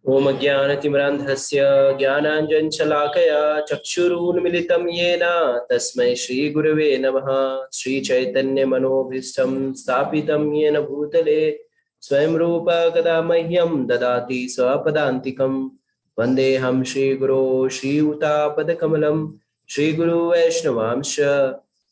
ओम ज्ञानतिमिरान्धस्य ज्ञानाञ्जनशलाकया चक्षुरुन्मिलितं येन तस्मै श्रीगुरवे नमः। श्रीचैतन्यमनोभीष्टं स्थापितं येन भूतले स्वयं रूप कदा मह्यं ददाति स्वपदान्तिकं। वन्देऽहं श्रीगुरो श्रीयुतापदकमलं श्रीगुरु वैष्णवांश्च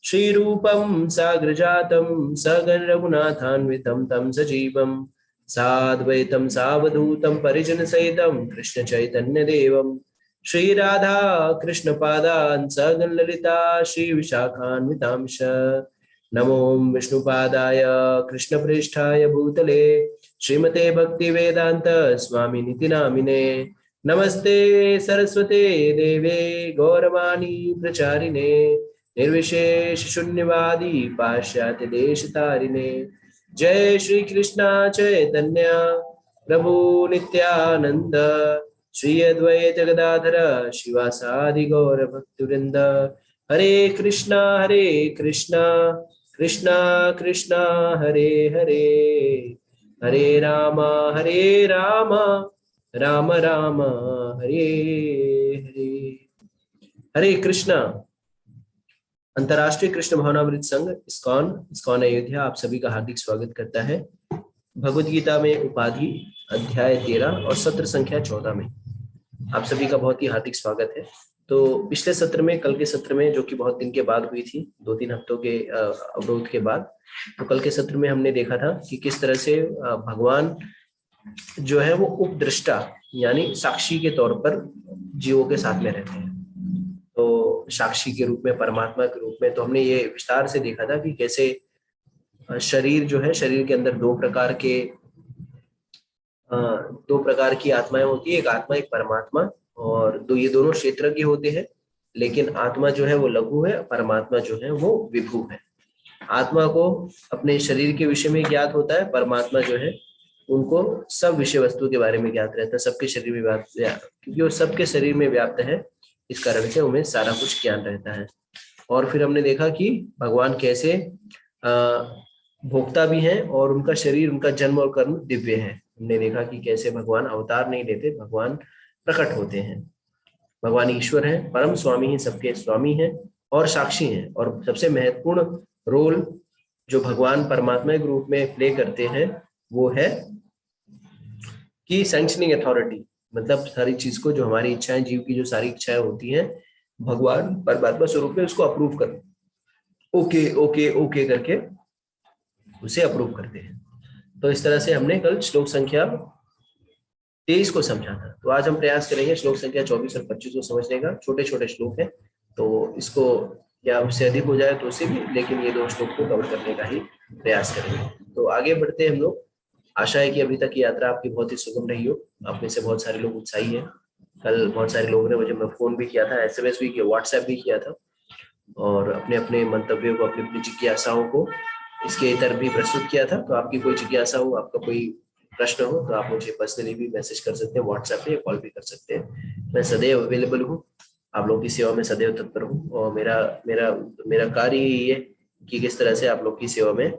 श्रीरूपं साग्रजातं सगण रघुनाथान्वितं तं सजीवम् साद्वैतं सावधूतं परिजन सहितं कृष्ण चैतन्य देवं श्री राधा कृष्ण पादान् सगण ललिता श्री विशाखान्वितांश। नमो विष्णुपादाय कृष्ण पृष्ठाय भूतले श्रीमते भक्ति वेदांत स्वामी निति नामिने। नमस्ते सरस्वते देवे गौरवाणी प्रचारिणे निर्विशेष शून्यवादी पाश्चात्य देश तारिणे। जय श्री कृष्णा चैतन्य प्रभु नित्यानंद श्री अद्वैत गदाधर शिवासादि गौर भक्तवृंद। हरे कृष्णा कृष्णा कृष्णा हरे हरे हरे राम राम राम हरे हरे। हरे कृष्णा। अंतर्राष्ट्रीय कृष्ण भावनामृत संघ इस्कॉन अयोध्या आप सभी का हार्दिक स्वागत करता है। भगवद गीता में उपाधि अध्याय 13 और सत्र संख्या 14 में आप सभी का बहुत ही हार्दिक स्वागत है। तो पिछले सत्र में, कल के सत्र में, जो कि बहुत दिन के बाद हुई थी, 2-3 हफ्तों के अवरोध के बाद, तो कल के सत्र में हमने देखा था कि किस तरह से भगवान जो है वो उपदृष्टा यानी साक्षी के तौर पर जीवों के साथ में रहते हैं। तो साक्षी के रूप में, परमात्मा के रूप में, तो हमने ये विस्तार से देखा था कि कैसे शरीर जो है, शरीर के अंदर दो प्रकार की आत्माएं होती है, एक आत्मा एक परमात्मा, और ये दोनों क्षेत्रज्ञ होते हैं। लेकिन आत्मा जो है वो लघु है, परमात्मा जो है वो विभु है। आत्मा को अपने शरीर के विषय में ज्ञात होता है, परमात्मा जो है उनको सब विषय वस्तु के बारे में ज्ञात रहता है, सबके शरीर में व्याप्त, क्योंकि वो सबके शरीर में व्याप्त है, इस कारण से उन्हें सारा कुछ ज्ञान रहता है। और फिर हमने देखा कि भगवान कैसे भोक्ता भी हैं और उनका शरीर, उनका जन्म और कर्म दिव्य है। हमने देखा कि कैसे भगवान अवतार नहीं लेते, भगवान प्रकट होते हैं। भगवान ईश्वर है, परम स्वामी है, सबके स्वामी है और साक्षी है। और सबसे महत्वपूर्ण रोल जो भगवान परमात्मा के रूप में प्ले करते हैं वो है कि सैंक्शनिंग अथॉरिटी, मतलब सारी चीज को, जो हमारी इच्छाएं, जीव की जो सारी इच्छाएं होती हैं, भगवान परमात्मा स्वरूप में उसको अप्रूव कर, ओके ओके ओके करके उसे अप्रूव करते हैं। तो इस तरह से हमने कल श्लोक संख्या 23 को समझा था। तो आज हम प्रयास करेंगे श्लोक संख्या 24 और 25 को समझने का। छोटे छोटे श्लोक हैं, तो इसको या उससे अधिक हो जाए तो उससे भी, लेकिन ये 2 श्लोक को कवर करने का ही प्रयास करेंगे। तो आगे बढ़ते हैं हम लोग। आशा है कि अभी तक की यात्रा आपकी बहुत ही सुगम रही हो। आप में से बहुत सारे लोग उत्साही हैं। कल बहुत सारे लोगों ने मुझे फोन भी किया था, SMS भी किया, व्हाट्सएप भी किया था, और अपने अपने मंतव्यों को, अपनी अपनी जिज्ञासाओं को इसके इतर भी प्रस्तुत किया था। तो आपकी कोई जिज्ञासा हो, आपका कोई प्रश्न हो, तो आप मुझे पर्सनली भी मैसेज कर सकते हैं, व्हाट्सएप पे, कॉल भी कर सकते हैं। मैं सदैव अवेलेबल हूँ, आप लोगों की सेवा में सदैव तत्पर हूँ। और मेरा मेरा मेरा कार्य ही है कि किस तरह से आप लोग की सेवा में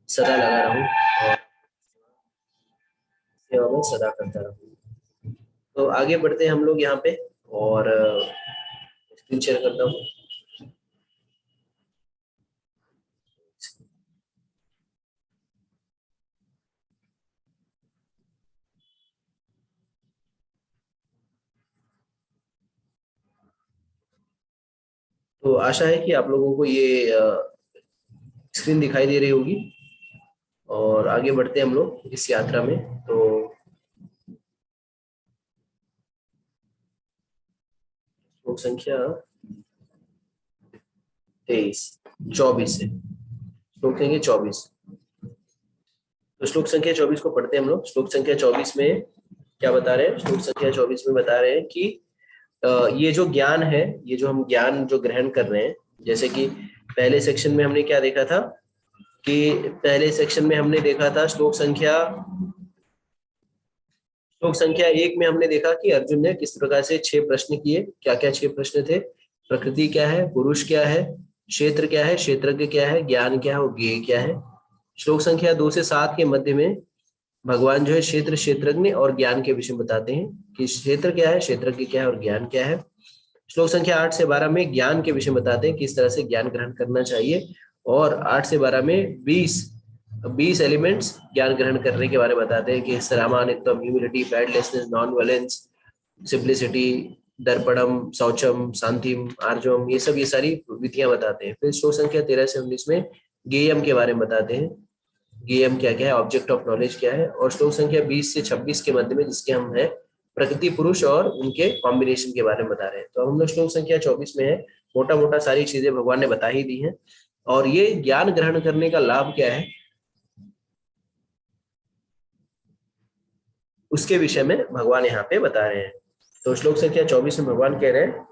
सदा लगा रहूं और सेवा में सदा करता रहूं। तो आगे बढ़ते हैं हम लोग यहाँ पे, और स्क्रीन शेयर करता हूँ। तो आशा है कि आप लोगों को ये स्क्रीन दिखाई दे रही होगी। और आगे बढ़ते हैं हम लोग इस यात्रा में। तो श्लोक संख्या 24 है, श्लोक संख्या 24। तो श्लोक संख्या 24 को पढ़ते हैं हम लोग। श्लोक संख्या 24 में क्या बता रहे हैं? श्लोक संख्या 24 में बता रहे हैं कि ये जो ज्ञान है, ये जो हम ज्ञान जो ग्रहण कर रहे हैं, जैसे कि पहले सेक्शन में हमने क्या देखा था कि पहले सेक्शन में हमने देखा था श्लोक संख्या 1 में हमने देखा कि अर्जुन ने किस प्रकार से 6 प्रश्न किए। क्या क्या 6 प्रश्न थे? प्रकृति क्या है, पुरुष क्या है, क्षेत्र क्या है, क्षेत्रज्ञ क्या है, ज्ञान क्या है और ज्ञेय क्या है। श्लोक संख्या 2 से 7 के मध्य में भगवान जो है क्षेत्र, क्षेत्रज्ञ और ज्ञान के विषय बताते हैं कि क्षेत्र क्या है, क्षेत्रज्ञ क्या है और ज्ञान क्या है। श्लोक संख्या 8 से 12 में ज्ञान के विषय बताते हैं, किस तरह से ज्ञान ग्रहण करना चाहिए। और 8 से 12 में 20 एलिमेंट्स ज्ञान ग्रहण करने के बारे में बताते हैं कि सरामानित्वम, ह्यूमिलिटी, पैडलेसनेस, नॉन वायलेंस, सिंप्लिसिटी, दर्पणम, शौचम, शांतिम, आर्जवम, ये सारी विधियां बताते हैं। फिर श्लोक संख्या 13 से 19 में ज्ञेयम के बारे में बताते हैं, ज्ञेयम क्या क्या है, ऑब्जेक्ट ऑफ नॉलेज क्या है। और श्लोक संख्या 20 से 26 के मध्य में जिसके हम है प्रकृति पुरुष और उनके कॉम्बिनेशन के बारे में बता रहे हैं। तो हम लोग श्लोक संख्या 24 में है, मोटा मोटा सारी चीजें भगवान ने बता ही दी हैं। और ये ज्ञान ग्रहण करने का लाभ क्या है उसके विषय में भगवान यहाँ पे बता रहे हैं। तो श्लोक संख्या 24 में भगवान कह रहे हैं,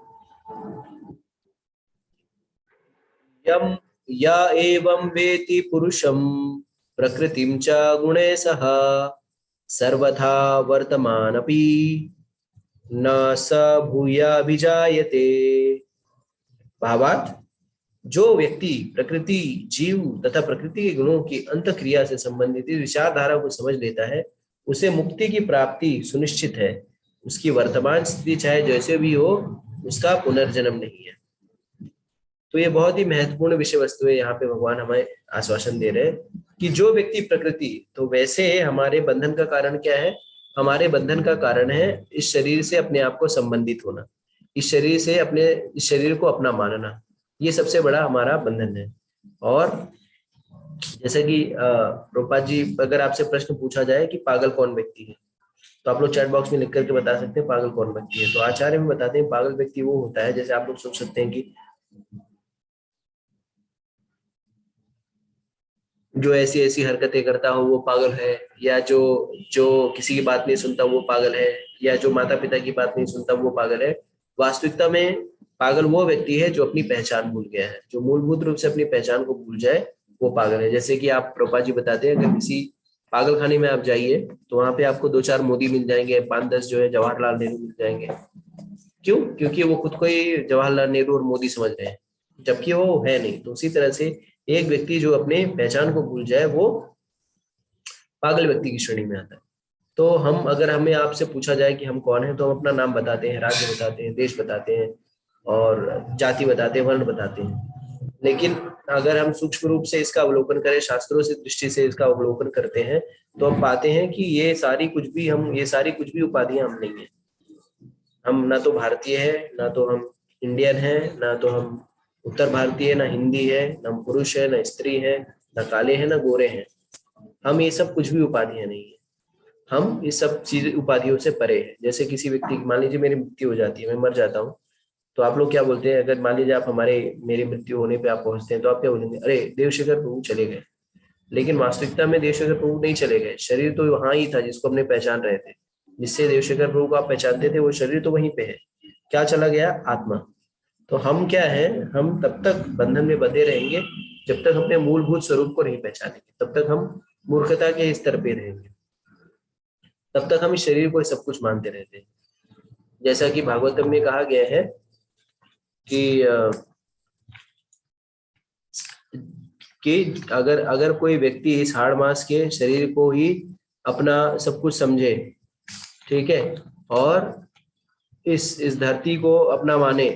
यम या एवं वेति पुरुषम प्रकृतिम च गुणे सह सर्वथा वर्तमानपि न स भूयाभिजायते। भावार्थ, जो व्यक्ति प्रकृति, जीव तथा प्रकृति के गुणों की अंतःक्रिया से संबंधित विचारधारा को समझ लेता है, उसे मुक्ति की प्राप्ति सुनिश्चित है। उसकी वर्तमान स्थिति चाहे जैसे भी हो, उसका पुनर्जन्म नहीं है। तो ये बहुत ही महत्वपूर्ण विषय वस्तु है। यहाँ पे भगवान हमें आश्वासन दे रहे हैं कि जो व्यक्ति प्रकृति, तो वैसे हमारे बंधन का कारण क्या है, हमारे बंधन का कारण है इस शरीर से अपने आप को संबंधित होना, इस शरीर से अपने इस शरीर को अपना मानना, ये सबसे बड़ा हमारा बंधन है। और जैसे कि प्रभुपाद जी, अगर आपसे प्रश्न पूछा जाए कि पागल कौन व्यक्ति है, तो आप लोग चैट बॉक्स में लिख करके बता सकते हैं पागल कौन व्यक्ति है। तो आचार्य में बताते हैं पागल व्यक्ति वो होता है, जैसे आप लोग सोच सकते हैं कि जो ऐसी ऐसी हरकतें करता हो वो पागल है, या जो जो किसी की बात नहीं सुनता वो पागल है, या जो माता पिता की बात नहीं सुनता वो पागल है। वास्तविकता में पागल वो व्यक्ति है जो अपनी पहचान भूल गया है, जो मूलभूत रूप से अपनी पहचान को भूल जाए वो पागल है। जैसे कि आप प्रभुपाद जी बताते हैं, अगर किसी पागल खाने में आप जाइए तो वहां पे आपको 2-4 मोदी मिल जाएंगे, 5-10 जो है जवाहरलाल नेहरू मिल जाएंगे। क्यों? क्योंकि वो खुद को ही जवाहरलाल नेहरू और मोदी समझ रहे हैं, जबकि वो है नहीं। तो उसी तरह से एक व्यक्ति जो अपने पहचान को भूल जाए वो पागल व्यक्ति की श्रेणी में आता है। तो हम, अगर हमें आपसे पूछा जाए कि हम कौन है, तो हम अपना नाम बताते हैं, राज्य बताते हैं, देश बताते हैं और जाति बताते हैं, वर्ण बताते हैं। लेकिन अगर हम सूक्ष्म रूप से इसका अवलोकन करें, शास्त्रों से दृष्टि से इसका अवलोकन करते हैं, तो हम पाते हैं कि ये सारी कुछ भी उपाधियां हम नहीं है। हम ना तो भारतीय है, ना तो हम इंडियन है, ना तो हम उत्तर भारतीय, ना हिंदी है, ना हम पुरुष है, ना स्त्री है, ना काले हैं, ना गोरे हैं। हम ये सब कुछ भी उपाधियां नहीं है। हम इस सब चीज उपाधियों से परे हैं। जैसे किसी व्यक्ति की, मान लीजिए मेरी मृत्यु हो जाती है, मैं मर जाता हूँ, तो आप लोग क्या बोलते हैं? अगर मान लीजिए आप मेरी मृत्यु होने पे आप पहुंचते हैं, तो आप क्या बोलेंगे? अरे देवशेखर प्रभु चले गए। लेकिन वास्तविकता में देवशेखर प्रभु नहीं चले गए, शरीर तो वहां ही था जिसको अपने पहचान रहे थे, जिससे देवशेखर प्रभु को आप पहचानते थे, वो शरीर तो वहीं पे है। क्या चला गया? आत्मा। तो हम क्या है, हम तब तक बंधन में बंधे रहेंगे जब तक अपने मूलभूत स्वरूप को नहीं पहचानेंगे, तब तक हम मूर्खता के स्तर पे रहेंगे, तब तक हम इस शरीर को सब कुछ मानते रहते हैं। जैसा कि भागवतम में कहा गया है कि अगर अगर कोई व्यक्ति इस हाड़ मास के शरीर को ही अपना सब कुछ समझे, ठीक है, और इस धरती को अपना माने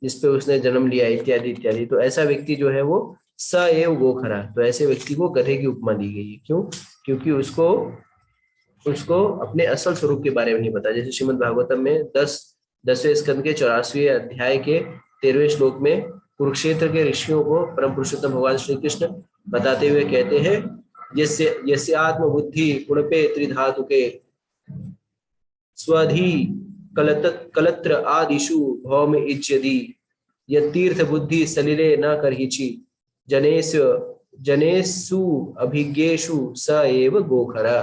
जिसपे उसने जन्म लिया, इत्यादि इत्यादि, तो ऐसा व्यक्ति जो है वो स एव गोखरा, तो ऐसे व्यक्ति को गधे की उपमा दी गई है। क्यों? क्योंकि उसको उसको अपने असल स्वरूप के बारे में नहीं पता। जैसे श्रीमद् भागवतम में 10वें स्कंद के 84वें अध्याय के 13वें श्लोक में कुरुक्षेत्र के ऋषियों को परम पुरुषोत्तम भगवान श्री कृष्ण बताते हुए कहते हैं, यस्य आत्मबुद्धि पुणपे त्रिधातुके स्वधि कलत्र आदिषु भौम इज्यदि यतीर्थ बुद्धि सलिले न करहिचि जनेषु अभिज्ञेषु स एव गोखरा।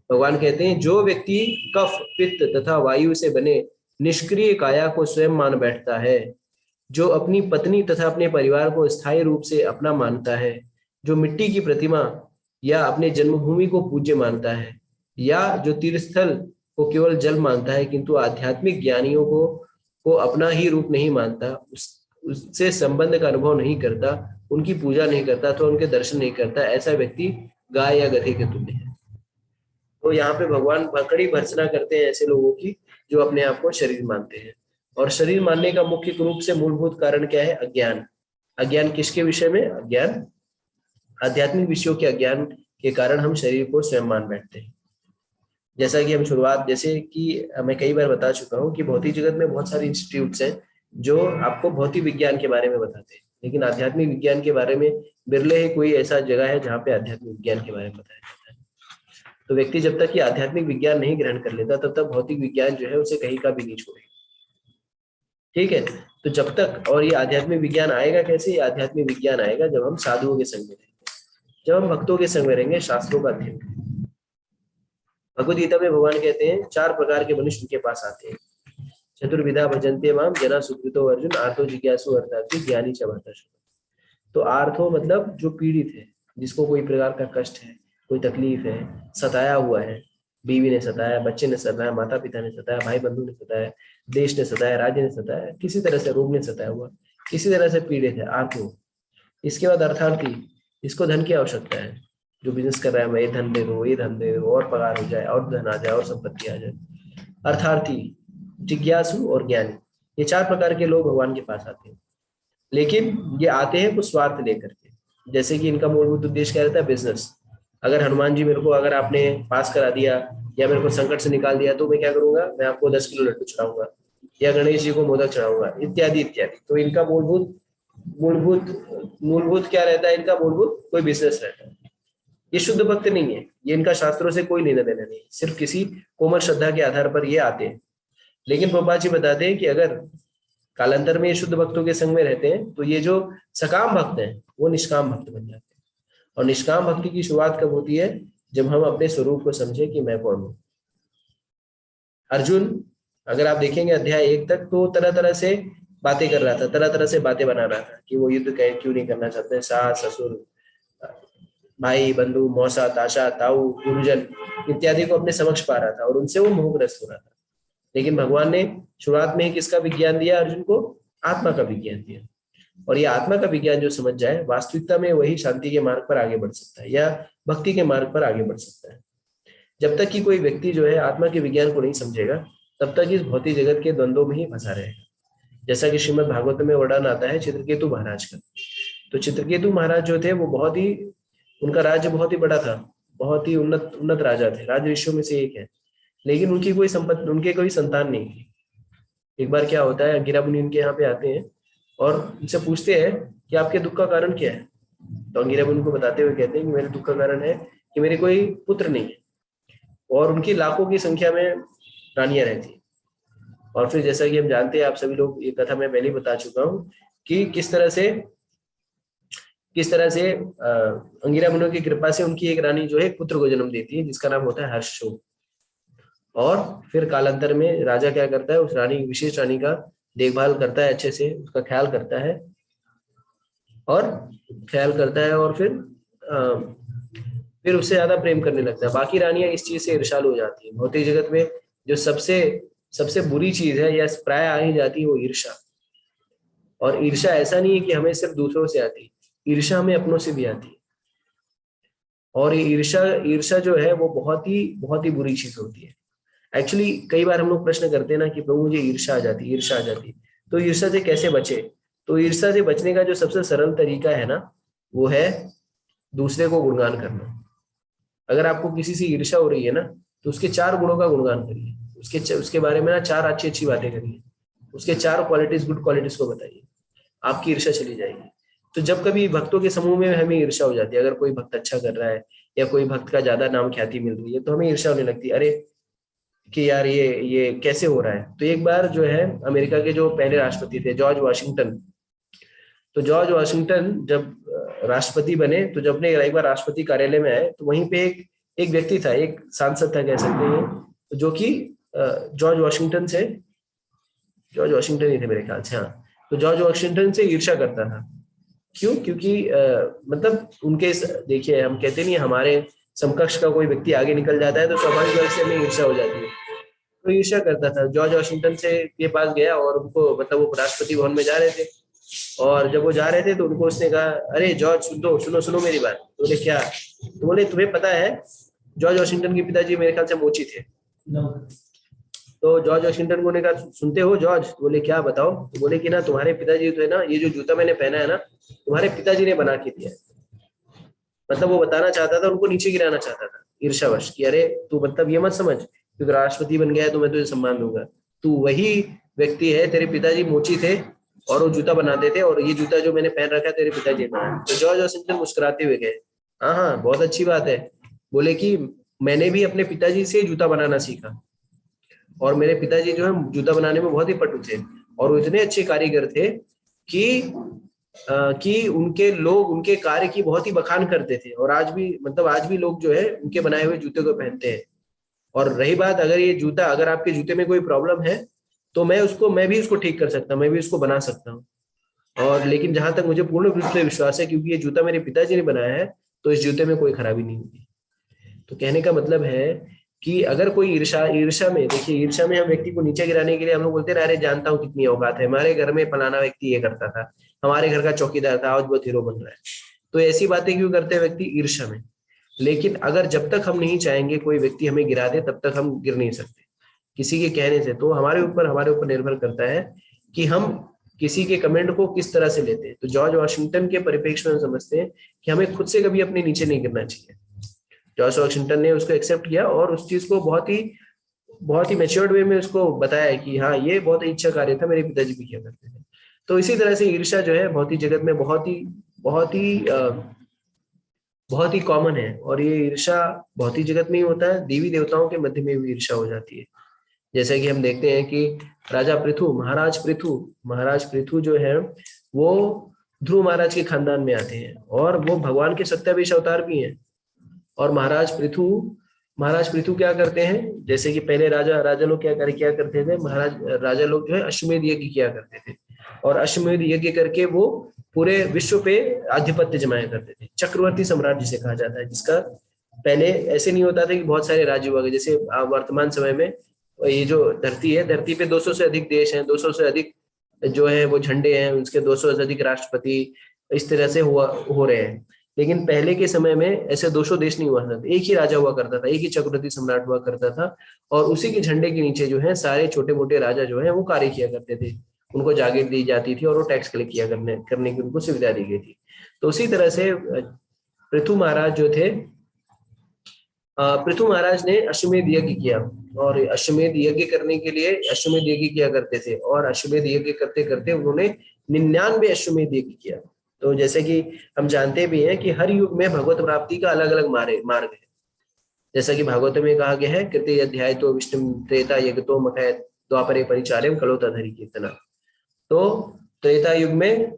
भगवान कहते हैं, जो व्यक्ति कफ, पित्त तथा वायु से बने निष्क्रिय काया को स्वयं मान बैठता है, जो अपनी पत्नी तथा अपने परिवार को स्थायी रूप से अपना मानता है, जो मिट्टी की प्रतिमा या अपने जन्मभूमि को पूज्य मानता है, या जो तीर्थस्थल को केवल जल मानता है किंतु आध्यात्मिक ज्ञानियों को अपना ही रूप नहीं मानता, उससे संबंध का अनुभव नहीं करता, उनकी पूजा नहीं करता, तो उनके दर्शन नहीं करता, ऐसा व्यक्ति गाय या गधे के तुल्य है। तो यहाँ पे भगवान कड़ी भर्त्सना करते हैं ऐसे लोगों की जो अपने आप को शरीर मानते हैं। और शरीर मानने का मुख्य रूप से मूलभूत कारण क्या है? अज्ञान। अज्ञान किसके विषय में? अज्ञान, आध्यात्मिक विषयों के अज्ञान के कारण हम शरीर को स्वयं मान बैठते हैं। जैसा कि हम शुरुआत, जैसे कि मैं कई बार बता चुका हूँ कि भौतिक जगत में बहुत सारे इंस्टीट्यूट्स हैं जो आपको भौतिक विज्ञान के बारे में बताते हैं, लेकिन आध्यात्मिक विज्ञान के बारे में बिरले ही कोई ऐसा जगह है जहाँ पे आध्यात्मिक विज्ञान के बारे में बताया जाता है। तो व्यक्ति जब तक कि आध्यात्मिक विज्ञान नहीं ग्रहण कर लेता तब तक भौतिक विज्ञान जो है उसे कहीं का भी नहीं छोड़ेगा। ठीक है, तो जब तक, और ये आध्यात्मिक विज्ञान आएगा कैसे? ये आध्यात्मिक विज्ञान आएगा जब हम साधुओं के संग में रहेंगे, जब हम भक्तों के संग में रहेंगे, शास्त्रों का अध्ययन करेंगे। भगवद गीता में भगवान कहते हैं 4 प्रकार के मनुष्य उनके पास आते हैं। चतुर्विधा भजन्ते माम जना सुकृतो अर्जुन, आर्थो जिज्ञासु अर्थार्थी ज्ञानी च भरतर्षभ। तो आर्थो मतलब जो पीड़ित है, जिसको कोई प्रकार का कष्ट है, कोई तकलीफ है, सताया हुआ है, बीवी ने सताया, बच्चे ने सताया, माता पिता ने सताया, भाई बंधु ने सताया, देश ने सताया, राज्य ने सताया, किसी तरह से रोग ने सताया हुआ, किसी तरह से पीड़ित है, आर्थो। इसके बाद अर्थार्थी, इसको धन की आवश्यकता है, जो बिजनेस कर रहा है, मैं ये धन दे दो, ये धन दे दो, और पगार हो जाए, और धन आ जाए, और संपत्ति आ जाए। अर्थार्थी, जिज्ञासु और ज्ञानी, ये 4 प्रकार के लोग भगवान के पास आते हैं। लेकिन ये आते हैं कुछ स्वार्थ लेकर के। जैसे कि इनका मूलभूत उद्देश्य क्या रहता है? बिजनेस। अगर हनुमान जी मेरे को, अगर आपने पास करा दिया या मेरे को संकट से निकाल दिया, तो मैं क्या करूंगा? मैं आपको 10 किलो लड्डू चढ़ाऊंगा, या गणेश जी को मोदक चढ़ाऊंगा, इत्यादि इत्यादि। तो इनका मूलभूत मूलभूत मूलभूत क्या रहता है? इनका मूलभूत कोई बिजनेस रहता है। ये शुद्ध भक्त नहीं है, ये इनका शास्त्रों से कोई लेना देना नहीं, सिर्फ किसी कोमल श्रद्धा के आधार पर ये आते हैं। लेकिन प्रभुपाद जी बताते हैं कि अगर कालांतर में ये शुद्ध भक्तों के संग में रहते हैं तो ये जो सकाम भक्त हैं वो निष्काम भक्त बन जाते हैं। और निष्काम भक्ति की शुरुआत कब होती है? जब हम अपने स्वरूप को समझे कि मैं कौन हूं। अर्जुन, अगर आप देखेंगे अध्याय 1 तक, तो तरह तरह से बातें कर रहा था, तरह तरह से बातें बना रहा था कि वो युद्ध क्यों नहीं करना चाहते, सास ससुर, भाई बंधु, मौसा ताशा ताऊ, गुरुजन इत्यादि को अपने समक्ष पा रहा था और उनसे वो मोहग्रस्त हो रहा था। लेकिन भगवान ने शुरुआत में ही किसका विज्ञान दिया? अर्जुन को आत्मा का विज्ञान दिया। और ये आत्मा का विज्ञान जो समझ जाए, वास्तविकता में वही शांति के मार्ग पर आगे बढ़ सकता है या भक्ति के मार्ग पर आगे बढ़ सकता है। जब तक कि कोई व्यक्ति जो है आत्मा के विज्ञान को नहीं समझेगा, तब तक इस भौतिक जगत के द्वंद्वों में ही फंसा रहेगा। जैसा कि श्रीमद् भागवत में वर्णन आता है चित्रकेतु महाराज का। तो चित्रकेतु महाराज जो थे वो बहुत ही, उनका राज्य बहुत ही बड़ा था, बहुत ही उन्नत राजा थे, राज ऋषियों में से एक है। लेकिन उनकी कोई संपत्ति, उनके कोई संतान नहीं थी। एक बार क्या होता है, अंगिरा मुनि उनके यहाँ पे आते हैं और उनसे पूछते हैं कि आपके दुख का कारण क्या है। तो अंगिरा मुनि को बताते हुए कहते हैं कि मेरे दुख का कारण है कि मेरे कोई पुत्र नहीं है, और उनकी लाखों की संख्या में रानियां रहती। और फिर जैसा कि हम जानते हैं, आप सभी लोग, ये कथा मैं पहले ही बता चुका हूँ कि किस तरह से अंगिरा मुनि की कृपा से उनकी एक रानी जो है पुत्र को जन्म देती है, जिसका नाम होता है हर्षशोक। और फिर कालांतर में राजा क्या करता है, उस रानी, विशेष रानी का देखभाल करता है, अच्छे से उसका ख्याल करता है, और फिर उससे ज्यादा प्रेम करने लगता है। बाकी रानियां इस चीज से ईर्ष्यालु हो जाती है। भौतिक जगत में जो सबसे बुरी चीज है या प्राय आ ही जाती है, वो ईर्ष्या। और ईर्ष्या ऐसा नहीं है कि हमें सिर्फ दूसरों से आती है, ईर्ष्या हमें अपनों से भी आती है। और ये ईर्ष्या जो है वो बहुत ही बुरी चीज होती है। एक्चुअली कई बार हम लोग प्रश्न करते हैं ना कि प्रभु मुझे ईर्ष्या आ जाती। तो ईर्ष्या से कैसे बचे? तो ईर्ष्या से बचने का जो सबसे सरल तरीका है ना, वो है दूसरे को गुणगान करना। अगर आपको किसी से ईर्ष्या हो रही है ना, तो उसके 4 गुणों का गुणगान करिए, उसके बारे में ना 4 अच्छी बातें करिए, उसके 4 क्वालिटीज, गुड क्वालिटीज को बताइए, आपकी ईर्ष्या चली जाएगी। तो जब कभी भक्तों के समूह में हमें ईर्ष्या हो जाती है, अगर कोई भक्त अच्छा कर रहा है या कोई भक्त का ज्यादा नाम ख्याति मिल रही है, तो हमें ईर्ष्या होने लगती है, अरे कि यार ये कैसे हो रहा है। तो एक बार जो है, अमेरिका के जो पहले राष्ट्रपति थे, जॉर्ज वाशिंगटन, तो जॉर्ज वाशिंगटन जब राष्ट्रपति बने, तो जब अपने एक बार राष्ट्रपति कार्यालय में आए, तो वहीं पे एक व्यक्ति था, एक सांसद था कह सकते हैं, जो कि जॉर्ज वाशिंगटन ही थे मेरे ख्याल से, हाँ। तो जॉर्ज वाशिंगटन से ईर्ष्या करता था। क्यों? क्योंकि मतलब उनके, देखिए हम कहते नहीं, हमारे समकक्ष का कोई व्यक्ति आगे निकल जाता है तो स्वाभाविक रूप से हमें ईर्ष्या हो जाती है। तो ईर्ष्या करता था। जॉर्ज वाशिंगटन से के पास गया और उनको, मतलब वो राष्ट्रपति भवन में जा रहे थे, और जब वो जा रहे थे तो उनको उसने कहा, अरे जॉर्ज सुनो सुनो सुनो मेरी बात। तो बोले क्या? तो बोले तुम्हें पता है जॉर्ज वॉशिंगटन के पिताजी मेरे ख्याल से मोची थे। तो जॉर्ज वॉशिंगटन को ने कहा, सुनते हो जॉर्ज? तो बोले क्या, बताओ। तो बोले कि ना तुम्हारे पिताजी तो है ना, ये जो जूता मैंने पहना है ना, तुम्हारे पिताजी ने बना के दिया है। मतलब वो बताना चाहता था, उनको नीचे गिराना चाहता था ईर्ष्यावश, कि अरे तू मतलब ये मत समझ क्योंकि राष्ट्रपति बन गया है तो मैं तुझे सम्मान दूंगा। तू वही व्यक्ति है, तेरे पिताजी मोची थे और वो जूता बनाते थे, और ये जूता जो मैंने पहन रखा है तेरे पिताजी ने बनाया। तो जॉर्ज वॉशिंगटन मुस्कुराते हुए गए, हाँ हाँ बहुत अच्छी बात है। बोले कि मैंने भी अपने पिताजी से जूता बनाना सीखा, और मेरे पिताजी जो है जूता बनाने में बहुत ही पटु थे, और वो इतने अच्छे कारीगर थे कि उनके लोग उनके कार्य की बहुत ही बखान करते थे, और आज भी मतलब आज भी लोग जो है उनके बनाए हुए जूते को पहनते हैं। और रही बात, अगर ये जूता, अगर आपके जूते में कोई प्रॉब्लम है तो मैं भी उसको ठीक कर सकता हूँ, मैं भी उसको बना सकता हूँ। और लेकिन जहां तक मुझे पूर्ण रूप से विश्वास है, क्योंकि ये जूता मेरे पिताजी ने बनाया है, तो इस जूते में कोई खराबी नहीं होगी। तो कहने का मतलब है कि अगर कोई ईर्षा ईर्षा में, देखिए ईर्षा में हम व्यक्ति को नीचे गिराने के लिए हम लोग बोलते हैं, अरे जानता हूँ कितनी औकात है, हमारे घर में फलाना व्यक्ति ये करता था, हमारे घर का चौकीदार था, आज बहुत हीरो बन रहा है। तो ऐसी बातें क्यों करते हैं व्यक्ति? ईर्षा में। लेकिन अगर जब तक हम नहीं चाहेंगे कोई व्यक्ति हमें गिरा दे, तब तक हम गिर नहीं सकते किसी के कहने से। तो हमारे ऊपर निर्भर करता है कि हम किसी के कमेंट को किस तरह से लेते हैं। तो जॉर्ज वॉशिंगटन के परिप्रेक्ष्य में हम समझते हैं कि हमें खुद से कभी अपने नीचे नहीं गिरना चाहिए। जॉर्ज वॉशिंगटन ने उसको एक्सेप्ट किया और उस चीज को बहुत ही मेच्योर्ड वे में उसको बताया कि हाँ ये बहुत ही अच्छा कार्य था, मेरे पिताजी भी किया करते थे। तो इसी तरह से ईर्ष्या जो है भौतिक जगत में बहुत ही बहुत ही कॉमन है, और ये ईर्ष्या भौतिक जगत में ही होता है, देवी देवताओं के मध्य में भी ईर्ष्या हो जाती है। जैसे कि हम देखते हैं कि राजा पृथु, महाराज पृथु जो है वो ध्रुव महाराज के खानदान में आते हैं, और वो भगवान के सत्यावीश अवतार भी हैं। और महाराज पृथु क्या करते हैं, जैसे कि पहले राजा लोग क्या करते थे, राजा लोग जो है अश्वमेध यज्ञ किया करते थे, और अश्वमेध यज्ञ करके वो पूरे विश्व पे आधिपत्य जमाया करते थे। चक्रवर्ती सम्राट जिसे कहा जाता है, जिसका पहले ऐसे नहीं होता था कि बहुत सारे राज्य हुआ, जैसे वर्तमान समय में ये जो धरती है, धरती पे 200 से अधिक देश हैं, 200 से अधिक जो है वो झंडे हैं, उसके 200 से अधिक राष्ट्रपति, इस तरह से हो रहे हैं। लेकिन पहले के समय में ऐसे 200 देश नहीं हुआ करते, एक ही राजा हुआ करता था, एक ही चक्रवर्ती सम्राट हुआ करता था, और उसी के झंडे के नीचे जो है सारे छोटे मोटे राजा जो है वो कार्य किया करते थे। उनको जागीर दी जाती थी और वो टैक्स कलेक्ट किया करने की उनको सुविधा दी गई थी। तो उसी तरह से पृथु महाराज जो थे, पृथु महाराज ने अश्वमेध यज्ञ किया, और अश्वमेध यज्ञ करने के लिए अश्वमेध यज्ञ किया करते थे, और अश्वमेध यज्ञ करते करते उन्होंने 99 अश्वमेध यज्ञ किया। तो जैसे कि हम जानते भी हैं कि हर युग में भगवत प्राप्ति का अलग अलग मार्ग है। जैसा कि भागवत में कहा गया है, कृते अध्याय तो विष्णु त्रेता यज्ञ तो मखय द्वापरे परिचार्यम कलो तधरि कीर्तना। तो त्रेता युग में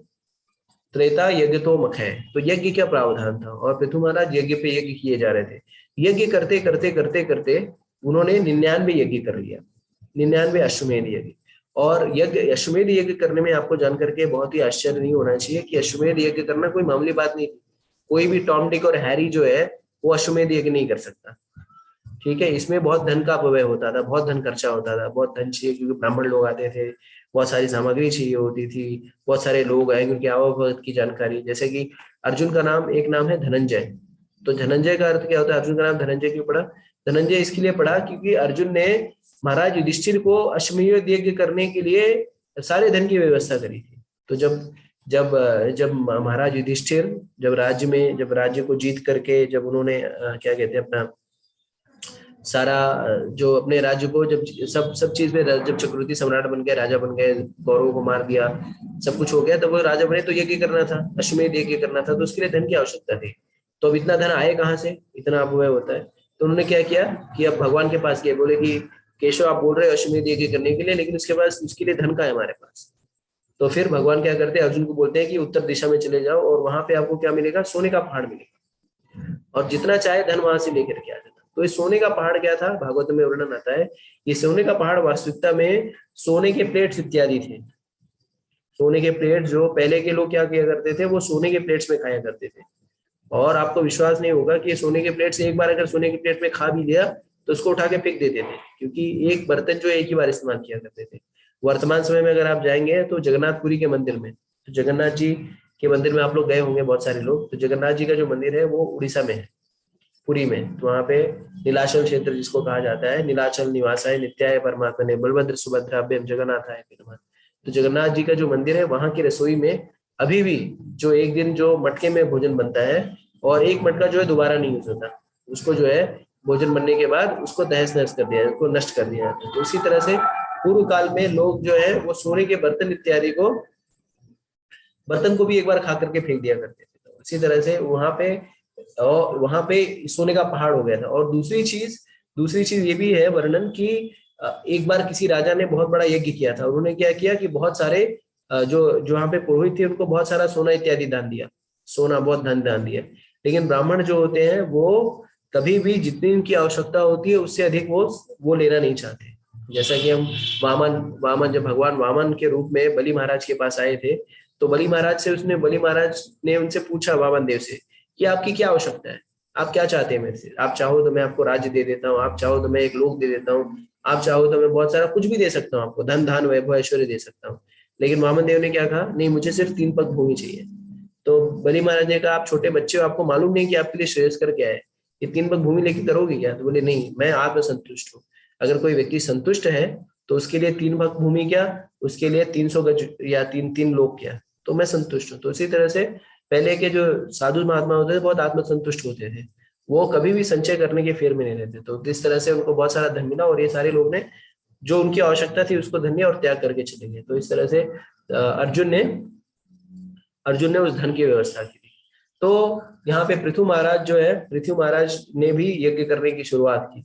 त्रेता यज्ञ तो मख है, तो यज्ञ क्या प्रावधान था, और पृथु महाराज यज्ञ पे यज्ञ किए जा रहे थे। यज्ञ करते करते करते करते उन्होंने 99 यज्ञ कर लिया, 99 अश्वमेध यज्ञ। और यज्ञ अश्वमेध यज्ञ करने में आपको जान करके बहुत ही आश्चर्य नहीं होना चाहिए कि अश्वमेध यज्ञ करना कोई मामूली बात नहीं। कोई भी टॉम डिक और हैरी जो है वो अश्वमेध यज्ञ नहीं कर सकता, ठीक है। इसमें बहुत धन का अपव्यय होता था, बहुत धन खर्चा होता था, बहुत धन चाहिए, क्योंकि ब्राह्मण लोग आते थे, बहुत सारी सामग्री चाहिए होती थी, बहुत सारे लोग आए क्योंकि आवक की जानकारी। जैसे कि अर्जुन का नाम एक नाम है धनंजय, तो धनंजय का अर्थ क्या होता है? अर्जुन का नाम धनंजय क्यों पड़ा? धनंजय इसके लिए पड़ा क्योंकि अर्जुन ने महाराज युधिष्ठिर को अश्वमेध यज्ञ करने के लिए सारे धन की व्यवस्था करी थी। तो जब जब जब महाराज युधिष्ठिर जब राज्य को जीत करके, जब उन्होंने क्या कहते हैं अपना सारा जो अपने राज्य को जब सब सब चीज में जब चक्रवर्ती सम्राट बन गए, राजा बन गए, कौरवों को मार दिया, सब कुछ हो गया, तब वो राजा बने तो यज्ञ करना था, अश्वमेध यज्ञ करना था, तो उसके लिए धन की आवश्यकता थी। तो अब इतना धन आए कहाँ से? इतना अपव्यय होता है। तो उन्होंने क्या किया कि अब भगवान के पास गए, बोले कि केशव आप बोल रहे हो अश्वमेध यज्ञ करने के लिए, लेकिन उसके पास उसके लिए धन का है हमारे पास। तो फिर भगवान क्या करते हैं, अर्जुन को बोलते हैं कि उत्तर दिशा में चले जाओ और वहां पे आपको क्या मिलेगा? सोने का पहाड़ मिलेगा, और जितना चाहे धन वहां से लेकर के आ जाना। तो ये सोने का पहाड़ क्या था? भागवत में वर्णन आता है, ये सोने का पहाड़ वास्तविकता में सोने के प्लेट्स इत्यादि थे। सोने के प्लेट जो पहले के लोग क्या किया करते थे, वो सोने के प्लेट्स में खाया करते थे। और आपको विश्वास नहीं होगा कि सोने के प्लेट से एक बार अगर सोने के प्लेट में खा भी लिया तो उसको उठा के फेंक देते थे, क्योंकि एक बर्तन जो एक ही बार इस्तेमाल किया करते थे। वर्तमान समय में अगर आप जाएंगे तो जगन्नाथपुरी के मंदिर में, तो जगन्नाथ जी के मंदिर में आप लोग गए होंगे बहुत सारे लोग। तो जगन्नाथ जी का जो मंदिर है वो उड़ीसा में है, पुरी में। तो वहाँ पे नीलाचल क्षेत्र जिसको कहा जाता है, नीलाचल निवासाय नित्याय परमात्मा ने बलभद्र सुभद्राभ्याम जगन्नाथाय नमः। तो जगन्नाथ जी का जो मंदिर है वहां की रसोई में अभी भी जो एक दिन जो मटके में भोजन बनता है और एक मटका जो है दोबारा नहीं यूज होता, उसको जो है भोजन बनने के बाद उसको तहस नहस कर दिया, उसको नष्ट कर दिया जाता है। तो इसी तरह से पूर्व काल में लोग जो है वो सोने के बर्तन इत्यादि को, बर्तन को भी एक बार खा करके फेंक दिया करते थे। तो इसी तरह से वहां पे, और वहां पे सोने का पहाड़ हो गया था। और दूसरी चीज ये भी है वर्णन कि एक बार किसी राजा ने बहुत बड़ा यज्ञ किया था। उन्होंने क्या किया कि बहुत सारे जो जो वहां पे पुरोहित थे उनको बहुत सारा सोना इत्यादि दान दिया, सोना बहुत धन दान दिया। लेकिन ब्राह्मण जो होते हैं वो कभी भी जितनी उनकी आवश्यकता होती है उससे अधिक वो लेना नहीं चाहते। जैसा कि हम वामन वामन जब भगवान वामन के रूप में बलि महाराज के पास आए थे, तो बलि महाराज ने उनसे पूछा वामन देव से कि आपकी क्या आवश्यकता है, आप क्या चाहते हैं मेरे से? आप चाहो तो मैं आपको राज्य दे देता हूँ, आप चाहो तो मैं एक लोक दे देता हूँ, आप चाहो तो मैं बहुत सारा कुछ भी दे सकता हूँ आपको, धन धान वैभव ऐश्वर्य दे सकता हूँ। लेकिन वामन देव ने क्या कहा, नहीं मुझे सिर्फ 3 पग भूमि चाहिए। तो बलि महाराज ने कहा, आप छोटे बच्चे हो, आपको मालूम नहीं कि आपके लिए श्रेयस्कर क्या है, ये 3 पग भूमि लेके करोगे क्या? तो बोले नहीं, मैं आत्मसंतुष्ट हूँ। अगर कोई व्यक्ति संतुष्ट है तो उसके लिए 3 पग भूमि क्या, उसके लिए 300 गज या तीन तीन लोग क्या, तो मैं संतुष्ट हूँ। तो इसी तरह से पहले के जो साधु महात्मा होते थे बहुत आत्मसंतुष्ट होते थे, वो कभी भी संचय करने के फेर में नहीं रहते। तो इस तरह से उनको बहुत सारा धन मिला और ये सारे लोग ने जो उनकी आवश्यकता थी उसको धन दिया और त्याग करके चले गए। तो इस तरह से अर्जुन ने उस धन की व्यवस्था की थी। तो यहाँ पे पृथु महाराज जो है, पृथु महाराज ने भी यज्ञ करने की शुरुआत की,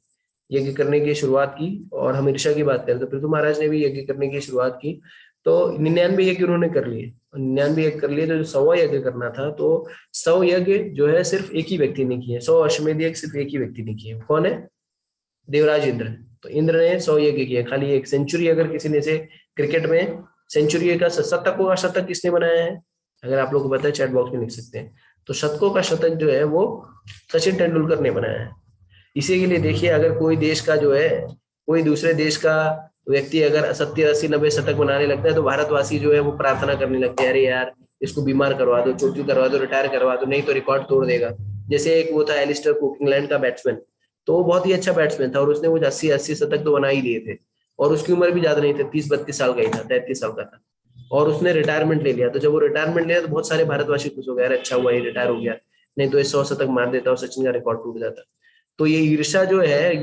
यज्ञ करने की शुरुआत की। और हम ईर्षा की बात करें तो पृथु महाराज ने भी यज्ञ करने की शुरुआत की। तो 99 यज्ञ उन्होंने कर लिए, 99 यज्ञ कर लिए। तो जो 100वां यज्ञ करना था, तो 100 यज्ञ जो है सिर्फ एक ही व्यक्ति ने किए, 100 अश्वमेध यज्ञ सिर्फ एक ही व्यक्ति ने किए। कौन है? देवराज इंद्र। तो इंद्र ने 100 यज्ञ किए। खाली एक सेंचुरी अगर किसी ने से क्रिकेट में सेंचुरी का शतकों का शतक किसने बनाया है, अगर आप लोग को पता है चैट बॉक्स में लिख सकते हैं। तो शतकों का शतक जो है वो सचिन तेंदुलकर ने बनाया है। इसी के लिए देखिए, अगर कोई देश का जो है, कोई दूसरे देश का व्यक्ति अगर 70 80 90 शतक बनाने लगता है तो भारतवासी जो है वो प्रार्थना करने लगते हैं, अरे यार इसको बीमार करवा दो, चोटी करवा दो, रिटायर करवा दो, नहीं तो रिकॉर्ड तोड़ देगा। जैसे एक वो था एलिस्टर कुक, इंग्लैंड का बैट्समैन। तो वो बहुत ही अच्छा बैट्समैन था और उसने वो 80 80 शतक तो बना ही लिए थे। और उसकी उम्र भी ज्यादा नहीं थी, 30 32 साल का ही था, 33 साल का था। और उसने रिटायरमेंट ले लिया। तो जब वो रिटायरमेंट लिया तो बहुत सारे भारतवासी खुश हो गए, अरे अच्छा हुआ ये रिटायर हो गया, नहीं तो ये 100 शतक मार देता और सचिन का रिकॉर्ड टूट जाता। तो ये ईर्ष्या जो है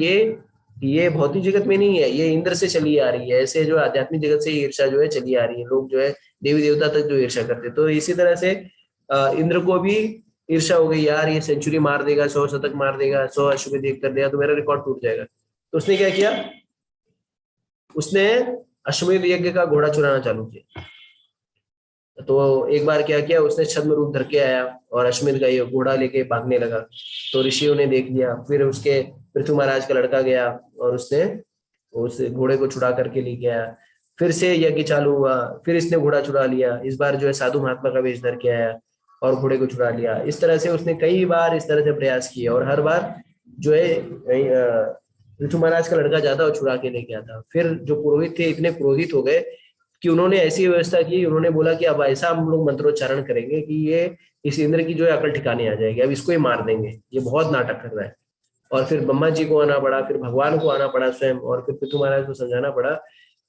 ये भौतिक जगत में नहीं है, ये इंद्र से चली आ रही है। ऐसे जो आध्यात्मिक जगत से ईर्ष्या जो है चली आ रही है, लोग जो है देवी देवता तक जो ईर्ष्या करते। तो इसी तरह से इंद्र को भी ईर्ष्या हो गई, यार ये सेंचुरी मार देगा, 100 शतक मार देगा, 100 अश्वमेध कर दिया तो मेरा रिकॉर्ड टूट जाएगा। तो उसने क्या किया, उसने अश्वमेध यज्ञ का घोड़ा चुराना चालू किया। तो एक बार क्या किया, उसने छद्म रूप धर के आया और अश्वमेध का ये घोड़ा लेके भागने लगा। तो ऋषियों ने देख लिया, फिर उसके पृथु महाराज का लड़का गया और उसने उस घोड़े को छुड़ा करके ले गया। फिर से यज्ञ चालू हुआ, फिर इसने घोड़ा चुरा लिया। इस बार जो है साधु महात्मा का वेश धर के आया और घोड़े को चुरा लिया। इस तरह से उसने कई बार इस तरह से प्रयास किए और हर बार जो है पृथु महाराज का लड़का ज्यादा और छुड़ा के लेके आता। फिर जो पुरोहित थे इतने क्रोधित हो गए कि उन्होंने ऐसी व्यवस्था की, उन्होंने बोला कि अब ऐसा हम लोग मंत्रोच्चारण करेंगे कि ये इस इंद्र की जो है अकल ठिकाने आ जाएगी, अब इसको ही मार देंगे, ये बहुत नाटक कर रहा है। और फिर ब्रह्मा जी को आना पड़ा, फिर भगवान को आना पड़ा स्वयं, और फिर पृथु महाराज को समझाना पड़ा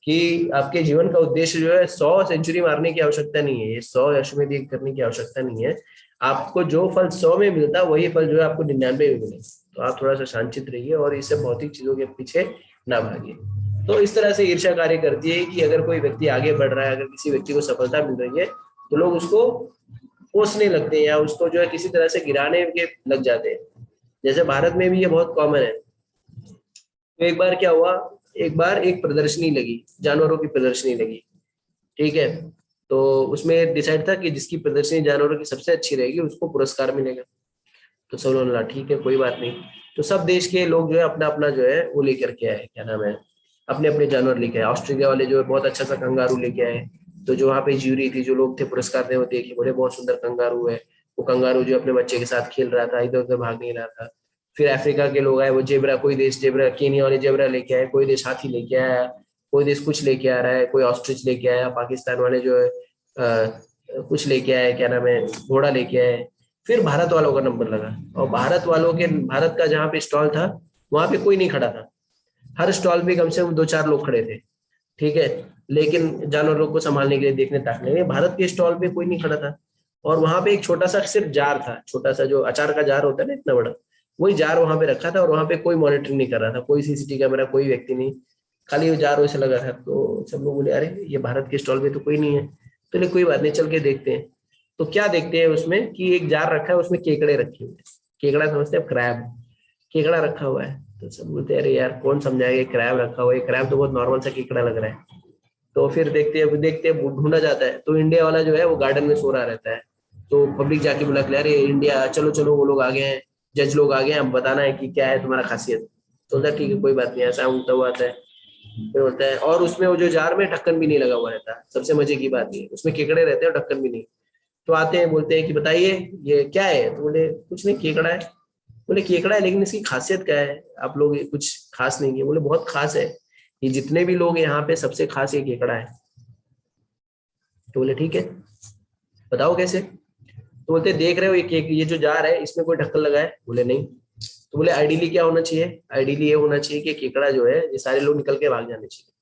कि आपके जीवन का उद्देश्य जो है 100 सेंचुरी मारने की आवश्यकता नहीं है, ये 100 अश्वमेध यज्ञ करने की आवश्यकता नहीं है। आपको जो फल 100 में मिलता है वही फल जो है आपको 99 में मिले। तो आप थोड़ा सा शांतचित्त रहिए और इससे भौतिक चीजों के पीछे ना भागिए। तो इस तरह से ईर्ष्या कार्य करती है कि अगर कोई व्यक्ति आगे बढ़ रहा है, अगर किसी व्यक्ति को सफलता मिल रही है तो लोग उसको कोसने लगते हैं या उसको जो है किसी तरह से गिराने के लग जाते हैं। जैसे भारत में भी ये बहुत कॉमन है। तो एक बार क्या हुआ, एक बार एक प्रदर्शनी लगी, जानवरों की प्रदर्शनी लगी, ठीक है। तो उसमें डिसाइड था कि जिसकी प्रदर्शनी जानवरों की सबसे अच्छी रहेगी उसको पुरस्कार मिलेगा। तो सब लोगों ने बोला ठीक है कोई बात नहीं। तो सब देश के लोग जो है अपना अपना जो है वो लेकर के आए, क्या नाम है, अपने अपने जानवर लेके आए। ऑस्ट्रेलिया वाले जो है बहुत अच्छा सा कंगारू लेके आए। तो जो वहाँ पे ज्यूरी थी, जो लोग थे पुरस्कार देने, वो देखे, बोले बहुत सुंदर कंगारू है। वो कंगारू जो अपने बच्चे के साथ खेल रहा था, इधर उधर भाग नहीं रहा था। फिर अफ्रीका के लोग आए, वो जेबरा, कोई देश जेबरा, केनिया वाले जेबरा लेके आए, कोई देश हाथी लेके आया, कोई देश कुछ लेके आ रहा है, कोई ऑस्ट्रिच लेके आया। पाकिस्तान वाले जो है कुछ लेके आए, क्या नाम है, घोड़ा लेके आए। फिर भारत वालों का नंबर लगा, और भारत का जहाँ पे स्टॉल था वहां पे कोई नहीं खड़ा था। हर स्टॉल पे कम से कम 2-4 लोग खड़े थे, ठीक है, लेकिन जानवरों को संभालने के लिए, देखने ताकने के लिए। भारत के स्टॉल पे कोई नहीं खड़ा था। और वहां पे एक छोटा सा सिर्फ जार था, छोटा सा जो अचार का जार होता है ना, इतना बड़ा, वही जार वहां पे रखा था। और वहां पे कोई मॉनिटरिंग नहीं कर रहा था, कोई सीसीटीवी कैमरा, कोई व्यक्ति नहीं, खाली वो जार वैसे लगा था। तो सब लोग बोले, अरे ये भारत के स्टॉल पे तो कोई नहीं है। तो बोले कोई बात नहीं, चल के देखते हैं। तो क्या देखते हैं उसमें कि एक जार रखा है, उसमें केकड़े रखे हुए हैं। केकड़ा समझते हैं, क्रैब, केकड़ा रखा हुआ है। तो सब बोलते हैं, अरे यार कौन समझाएगा, क्रैब रखा हुआ है, क्रैब तो बहुत नॉर्मल सा केकड़ा लग रहा है। तो फिर देखते हैं ढूंढा जाता है, तो इंडिया वाला जो है वो गार्डन में सो रहा रहता है। तो पब्लिक जाके बुला के, अरे इंडिया चलो चलो, वो लोग आ गए हैं, जज लोग आ गए हैं, अब बताना है कि क्या है तुम्हारा खासियत। तो बोलता है ठीक है कोई बात नहीं, ऐसा उल्टा हुआ आता है। फिर होता है, और उसमें वो जो जार में ढक्कन भी नहीं लगा हुआ रहता, सबसे मजे की बात ये, उसमें केकड़े रहते हैं और ढक्कन भी नहीं। तो आते हैं, बोलते हैं कि बताइए ये क्या है। तो बोले कुछ नहीं, केकड़ा है। बोले केकड़ा है, लेकिन इसकी खासियत क्या है, आप लोग ये कुछ खास नहीं किए। बोले बहुत खास है, ये जितने भी लोग यहाँ पे सबसे खास ये केकड़ा है। तो बोले ठीक है, बताओ कैसे। तो बोलते देख रहे हो ये केक, ये जो जार है इसमें कोई ढक्कन लगा है। बोले नहीं। तो बोले आइडियली क्या होना चाहिए, आइडियली ये होना चाहिए कि केकड़ा जो है ये सारे लोग निकल के भाग जाने चाहिए,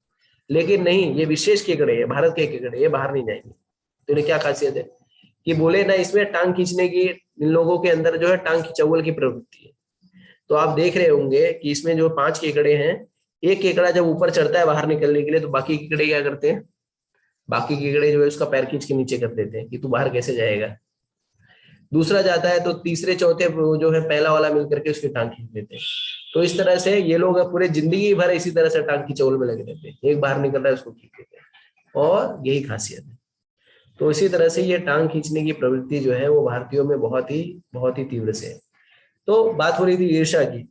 लेकिन नहीं, ये विशेष केकड़े है, भारत के केकड़े, ये बाहर नहीं जाएंगे। तो इन्हें क्या खासियत है कि बोले ना, इसमें टांग खींचने की, इन लोगों के अंदर जो है टांग खिंचावल की प्रवृत्ति है। तो आप देख रहे होंगे कि इसमें जो 5 केकड़े हैं, एक केकड़ा जब ऊपर चढ़ता है बाहर निकलने के लिए, तो बाकी केकड़े क्या करते हैं, बाकी केकड़े जो है उसका पैर खींच के नीचे कर देते हैं कि तू बाहर कैसे जाएगा। दूसरा जाता है तो तीसरे चौथे वो जो है पहला वाला मिलकर के उसकी टांग खींच देते हैं। तो इस तरह से ये लोग पूरे जिंदगी भर इसी तरह से टांग खिंचौल में लगे रहते हैं, एक बाहर निकल रहा है उसको खींच देते हैं, और यही खासियत है। तो इसी तरह से ये टांग खींचने की प्रवृत्ति जो है वो भारतीयों में बहुत ही तीव्र से है। तो बात हो रही थी ईर्ष्या की।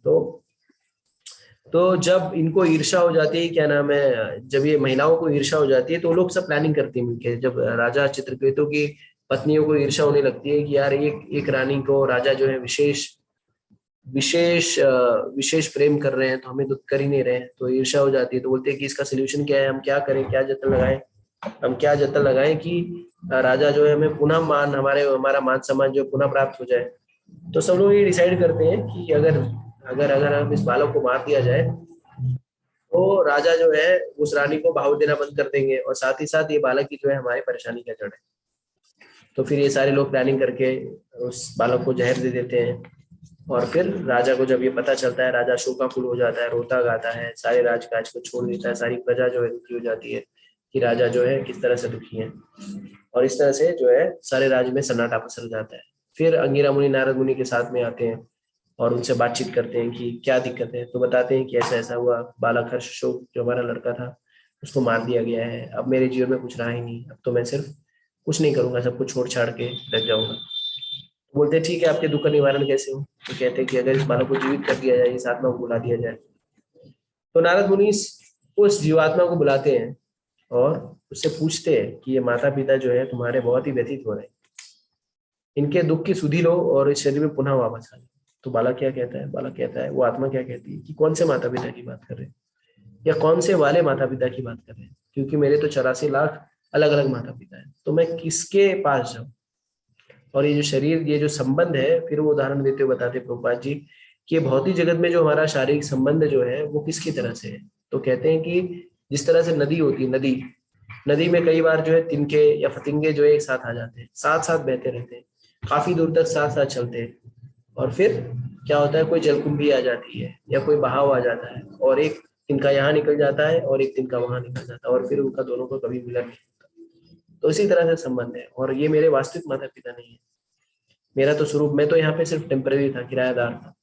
तो जब इनको ईर्ष्या हो जाती है, क्या नाम है, जब ये महिलाओं को ईर्ष्या हो जाती है, तो लोग सब प्लानिंग करते हैं मिलके। जब राजा चित्रकेतु की पत्नियों को ईर्ष्या होने लगती है कि यार एक एक रानी को राजा जो है विशेष विशेष विशेष प्रेम कर रहे हैं, तो हमें तो कर ही नहीं रहे हैं, तो ईर्ष्या हो जाती है। तो बोलते हैं कि इसका सोल्यूशन क्या है, हम क्या करें, क्या जतन लगाएं, हम क्या जतन लगाएं कि राजा जो है हमें पुनः हमारा मान सम्मान जो पुनः प्राप्त हो जाए। तो सब लोग ये डिसाइड करते हैं कि अगर अगर अगर हम इस बालक को मार दिया जाए, तो राजा जो है उस रानी को भाव देना बंद कर देंगे, और साथ ही साथ ये बालक ही जो है हमारी परेशानी का जड़ है। तो फिर ये सारे लोग प्लानिंग करके उस बालक को जहर दे देते हैं। और फिर राजा को जब ये पता चलता है, राजा शोकाकुल हो जाता है, रोता गाता है, सारे राजकाज को छोड़ देता है, सारी प्रजा जो है दुखी हो जाती है कि राजा जो है किस तरह से दुखी है। और इस तरह से जो है सारे राज्य में सन्नाटा पसर जाता है। फिर अंगिरा मुनि नारद मुनि के साथ में आते हैं और उनसे बातचीत करते हैं कि क्या दिक्कत है। तो बताते हैं कि ऐसा ऐसा हुआ, बालक हर्ष शोक जो हमारा लड़का था उसको मार दिया गया है, अब मेरे जीवन में कुछ रहा ही नहीं, अब तो मैं सिर्फ कुछ नहीं करूंगा, सब कुछ छोड़ छाड़ के रख जाऊंगा। बोलते हैं ठीक है, आपके दुख का निवारण कैसे हो। तो कहते हैं कि अगर इस बालक को जीवित कर दिया जाए, इस आत्मा को बुला दिया जाए। तो नारद मुनि उस जीवात्मा को बुलाते हैं और उससे पूछते हैं कि ये माता पिता जो है तुम्हारे बहुत ही व्यथित हो रहे हैं, इनके दुख की सुधि लो और इस शरीर में पुनः वापस आ जाओ। तो बालक क्या कहता है, बालक कहता है, वो आत्मा क्या कहती है कि कौन से माता पिता की बात कर रहे हैं, या कौन से वाले माता पिता की बात कर रहे हैं, क्योंकि मेरे तो 84 लाख अलग अलग माता पिता हैं, तो मैं किसके पास जाऊं। और ये जो शरीर, ये जो संबंध है, फिर वो उदाहरण देते हुए बताते प्रभुपाद जी कि ये भौतिक जगत में जो हमारा शारीरिक संबंध जो है वो किसकी तरह से है। तो कहते हैं कि जिस तरह से नदी होती है, नदी नदी में कई बार जो है तिनके या फतिंगे जो है एक साथ आ जाते हैं, साथ साथ बहते रहते हैं, काफी दूर तक साथ साथ चलते हैं। और फिर क्या होता है, कोई जलकुंभी आ जाती है या कोई बहाव आ जाता है, और एक तिनका यहाँ निकल जाता है और एक तिनका वहां निकल जाता है, और फिर उनका दोनों को कभी मिलन नहीं होता। तो इसी तरह से संबंध है, और ये मेरे वास्तविक माता पिता नहीं है। मेरा तो स्वरूप, मैं तो यहाँ पे सिर्फ टेम्पररी था, किराएदार था।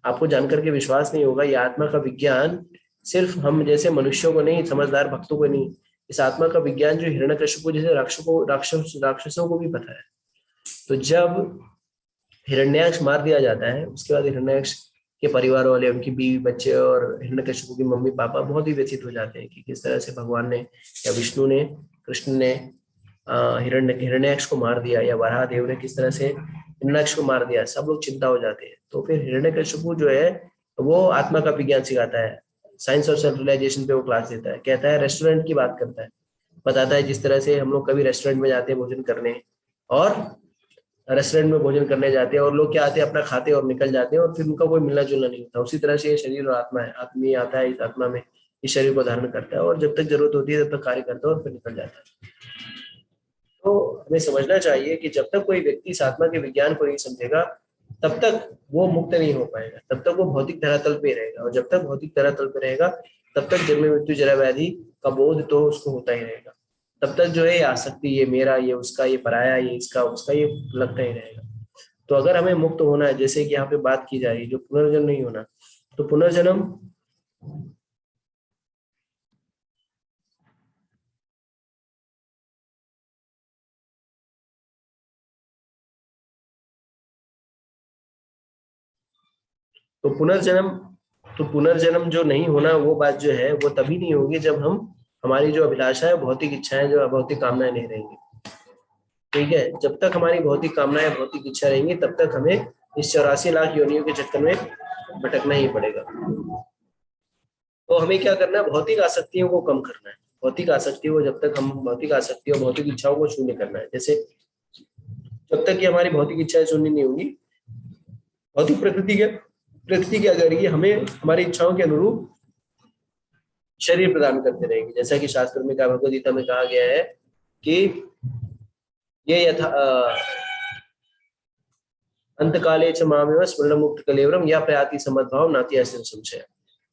आपको जानकर के विश्वास नहीं होगा, ये आत्मा का विज्ञान सिर्फ हम जैसे मनुष्यों को नहीं, समझदार भक्तों को नहीं, इस आत्मा का विज्ञान जो हिरण्यकशिपु जैसे राक्षसों को भी पता है। तो जब हिरण्याक्ष मार दिया जाता है, उसके बाद हिरण्याक्ष के परिवार वाले, उनकी बीवी बच्चे और हिरण्यकशिपु की मम्मी पापा बहुत ही व्यथित हो जाते हैं कि किस तरह से भगवान ने या विष्णु ने, कृष्ण ने हिरण्याक्ष को मार दिया, या वराह देव ने किस तरह से हिरण्याक्ष को मार दिया। सब लोग चिंता हो जाते हैं। तो फिर हिरण्यकशिपु जो है वो आत्मा का विज्ञान सिखाता है, साइंस ऑफ सेल्फ रियलाइजेशन पे वो क्लास देता है, कहता है, रेस्टोरेंट की बात करता है, बताता है जिस तरह से हम लोग कभी रेस्टोरेंट में जाते हैं भोजन करने, और रेस्टोरेंट में भोजन करने जाते हैं, और लोग क्या आते हैं अपना खाते हैं और निकल जाते हैं, और फिर उनका कोई मिलना जुलना नहीं होता। उसी तरह से ये शरीर और आत्मा है, आदमी आता है इस आत्मा में, इस शरीर को धारण करता है, और जब तक जरूरत होती है तब तक कार्य करता है और फिर निकल जाता है। तो हमें समझना चाहिए कि जब तक कोई व्यक्ति इस आत्मा के विज्ञान को नहीं समझेगा तब तक वो मुक्त नहीं हो पाएगा, तब तक वो भौतिक धरातल पे रहेगा, और जब तक भौतिक धरातल पे रहेगा तब तक जन्म मृत्यु जरा व्याधि का बोध तो उसको होता ही रहेगा। तब तक जो है ये आसक्ति, ये मेरा, ये उसका, ये पराया, ये इसका उसका, ये लगता ही रहेगा। तो अगर हमें मुक्त होना है, जैसे कि यहाँ पे बात की जा रही है, जो पुनर्जन्म नहीं होना, तो पुनर्जन्म तो पुनर्जन्म तो पुनर्जन्म जो नहीं होना, वो बात जो है वो तभी नहीं होगी जब हम, हमारी जो अभिलाषा है, भौतिक इच्छाएं, जो भौतिक कामनाएं नहीं रहेंगी। ठीक है, जब तक हमारी भौतिक कामनाएं, भौतिक इच्छा रहेंगी तब तक हमें इस 84 लाख योनियों के चक्कर में भटकना ही पड़ेगा। तो हमें क्या करना है, भौतिक आसक्तियों को कम करना है। भौतिक आसक्तियों को, जब तक हम भौतिक आसक्तियों, भौतिक इच्छाओं को शून्य करना है। जैसे जब तक कि हमारी भौतिक इच्छाएं शून्य नहीं होंगी, भौतिक प्रकृति क्या करेगी, हमें हमारी इच्छाओं के अनुरूप शरीर प्रदान करते रहेंगे। जैसा कि शास्त्र में कहा, भगवद गीता में कहा गया है कि ये यथा अंतकाले च मामेव स्मरण मुक्त कलेवरम या प्रयाति समद्भाव नाति अस्य संशय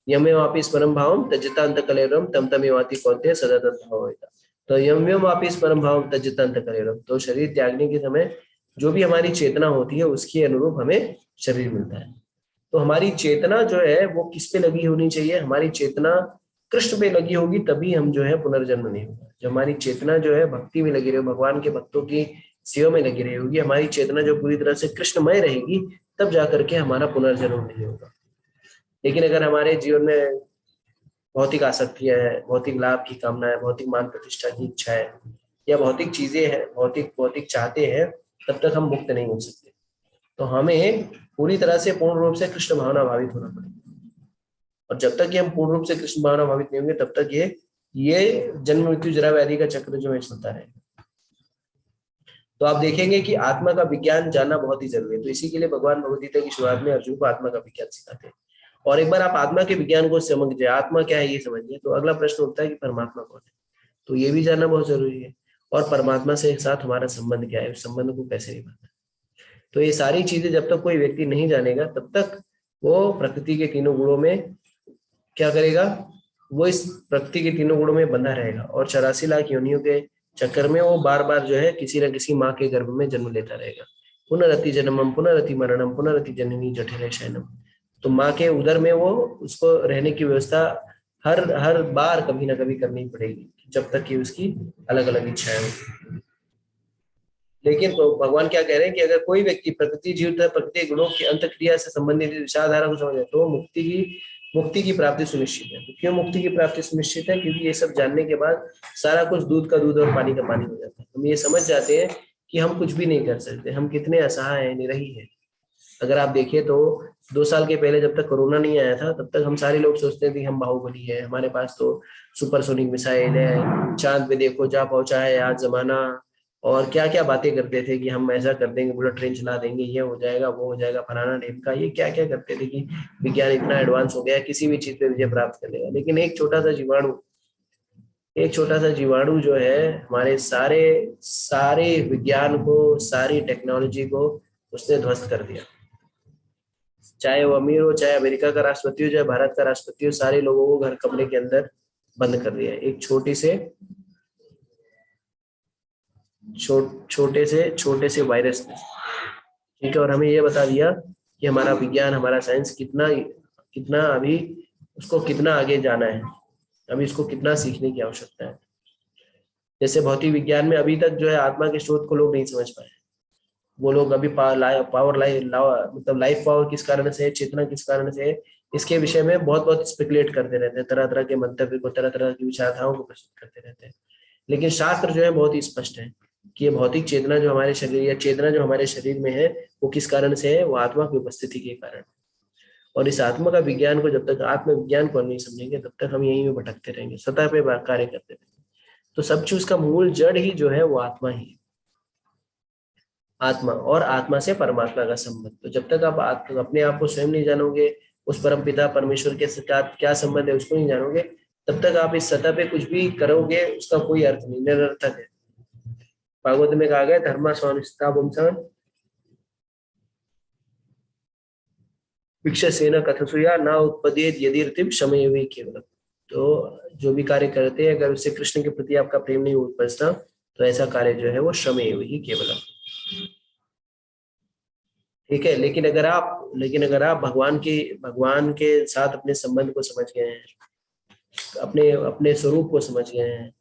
यमे वापि स्मरण भावम तज्जता अंत कलेवरम तम तमेवाति कौन्तेय सदा तद्भाव होता। तो यम्यम वापि स्मरण भावम तज्जता अंत कलेवरम, तो शरीर त्यागने के समय जो भी हमारी चेतना होती है उसके अनुरूप हमें शरीर मिलता है। तो हमारी चेतना जो है वो किस पे लगी होनी चाहिए, हमारी चेतना कृष्ण पे लगी होगी, तभी हम जो है पुनर्जन्म नहीं होगा। जब हमारी चेतना जो है भक्ति में लगी रही, भगवान के भक्तों की सेवा में लगी रही होगी, हमारी चेतना जो पूरी तरह से कृष्णमय रहेगी, तब जाकर के हमारा पुनर्जन्म नहीं होगा। लेकिन अगर हमारे जीवन में भौतिक आसक्तियां है, भौतिक लाभ की कामना है, भौतिक मान प्रतिष्ठा की इच्छा है, या भौतिक चीजें हैं, भौतिक भौतिक चाहते हैं, तब तक हम मुक्त नहीं हो सकते। तो हमें पूरी तरह से पूर्ण रूप से कृष्ण भावना भावित होना पड़ेगा, और जब तक कि हम पूर्ण रूप से कृष्ण भावना भावित नहीं होंगे तब तक ये जन्म मृत्यु जरा व्याधि का चक्र जो है चलता रहेगा। तो आप देखेंगे कि आत्मा का विज्ञान जानना बहुत ही जरूरी है। तो इसी के लिए भगवान भगवद गीता की शुरुआत में अर्जुन को आत्मा का विज्ञान सिखाते हैं। और एक बार आप आत्मा के विज्ञान को समझिए, आत्मा क्या है ये समझिए, तो अगला प्रश्न उठता है कि परमात्मा कौन है। तो ये भी जानना बहुत जरूरी है, और परमात्मा से एक साथ हमारा संबंध क्या है, उस संबंध को कैसे निभाना है। तो ये सारी चीजें जब तक कोई व्यक्ति नहीं जानेगा तब तक वो प्रकृति के तीनों गुणों में क्या करेगा, वो इस प्रकृति के तीनों गुणों में बंधा रहेगा, और 84 लाख योनियों के चक्कर में वो बार बार जो है किसी न किसी माँ के गर्भ में जन्म लेता रहेगा। पुनरति जन्मम पुनरति मरणम पुनरति जननी जठरे शयनम। तो माँ के उदर में वो उसको रहने की व्यवस्था हर हर बार कभी ना कभी करनी पड़ेगी, जब तक कि उसकी अलग अलग इच्छाएं हो। लेकिन तो भगवान क्या कह रहे हैं कि अगर कोई व्यक्ति प्रकृति जीवित है, प्रकृति गुणों की अंत क्रिया से संबंधित विचारधारा को समझे तो मुक्ति की प्राप्ति सुनिश्चित है। तो क्यों मुक्ति की प्राप्ति सुनिश्चित है, क्योंकि ये सब जानने के बाद सारा कुछ दूध का दूध और पानी का पानी हो जाता है। हम ये समझ जाते हैं कि हम कुछ भी नहीं कर सकते, हम कितने असहाय हैं, निरही है। अगर आप देखें तो 2 साल के पहले जब तक कोरोना नहीं आया था तब तक हम सारे लोग सोचते थे हम बाहुबली है, हमारे पास तो सुपरसोनिक मिसाइल है, चांद पे देखो जा पहुंचा है आज जमाना, और क्या क्या बातें करते थे कि हम ऐसा कर देंगे, बुलेट ट्रेन चला देंगे, ये हो जाएगा वो हो जाएगा, फलाना ढेमका, ये क्या क्या करते थे कि विज्ञान इतना एडवांस हो गया किसी भी चीज पे विजय प्राप्त कर लेगा। लेकिन एक छोटा सा जीवाणु जो है हमारे सारे सारे विज्ञान को, सारी टेक्नोलॉजी को उसने ध्वस्त कर दिया। चाहे वो अमीर हो, चाहे अमेरिका का राष्ट्रपति हो, चाहे भारत का राष्ट्रपति हो, सारे लोगों को घर कमरे के अंदर बंद कर दिया एक छोटे से वायरस ने। ठीक है, और हमें ये बता दिया कि हमारा विज्ञान, हमारा साइंस कितना कितना अभी उसको कितना आगे जाना है, अभी इसको कितना सीखने की आवश्यकता है। जैसे भौतिक विज्ञान में अभी तक जो है आत्मा के स्रोत को लोग नहीं समझ पाए। वो लोग अभी पावर मतलब लाइफ पावर किस कारण से है, चेतना किस कारण से है, इसके विषय में बहुत बहुत स्पेकुलेट करते रहते हैं, तरह तरह के मंतव्य को, तरह तरह की विचारधाराओं को प्रस्तुत करते रहते हैं। लेकिन शास्त्र जो है बहुत ही स्पष्ट है कि ये भौतिक चेतना जो हमारे शरीर, या चेतना जो हमारे शरीर में है, वो किस कारण से है, वो आत्मा की उपस्थिति के कारण। और इस आत्मा का विज्ञान को, जब तक आत्म विज्ञान को नहीं समझेंगे तब तक हम यहीं में भटकते रहेंगे, सतह पे कार्य करते रहेंगे। तो सब चीज का मूल जड़ ही जो है वो आत्मा ही है। आत्मा और आत्मा से परमात्मा का संबंध। तो जब तक आप अपने आप को स्वयं नहीं जानोगे, उस परम पिता परमेश्वर के साथ क्या संबंध है उसको नहीं जानोगे, तब तक आप इस सतह पे कुछ भी करोगे उसका कोई अर्थ नहीं, निरर्थक है। भागवत में कहा गया धर्मा स्वानुष्ठिता पुंसान भिक्षसेन कथसुया न उत्पद्येत यदि रतिम शमयवे केवलम। तो जो भी कार्य करते हैं अगर उससे कृष्ण के प्रति आपका प्रेम नहीं उपजता तो ऐसा कार्य जो है वो श्रमेव ही केवलम। ठीक है, लेकिन अगर आप भगवान के साथ अपने संबंध को समझ गए हैं, अपने अपने स्वरूप को समझ गए हैं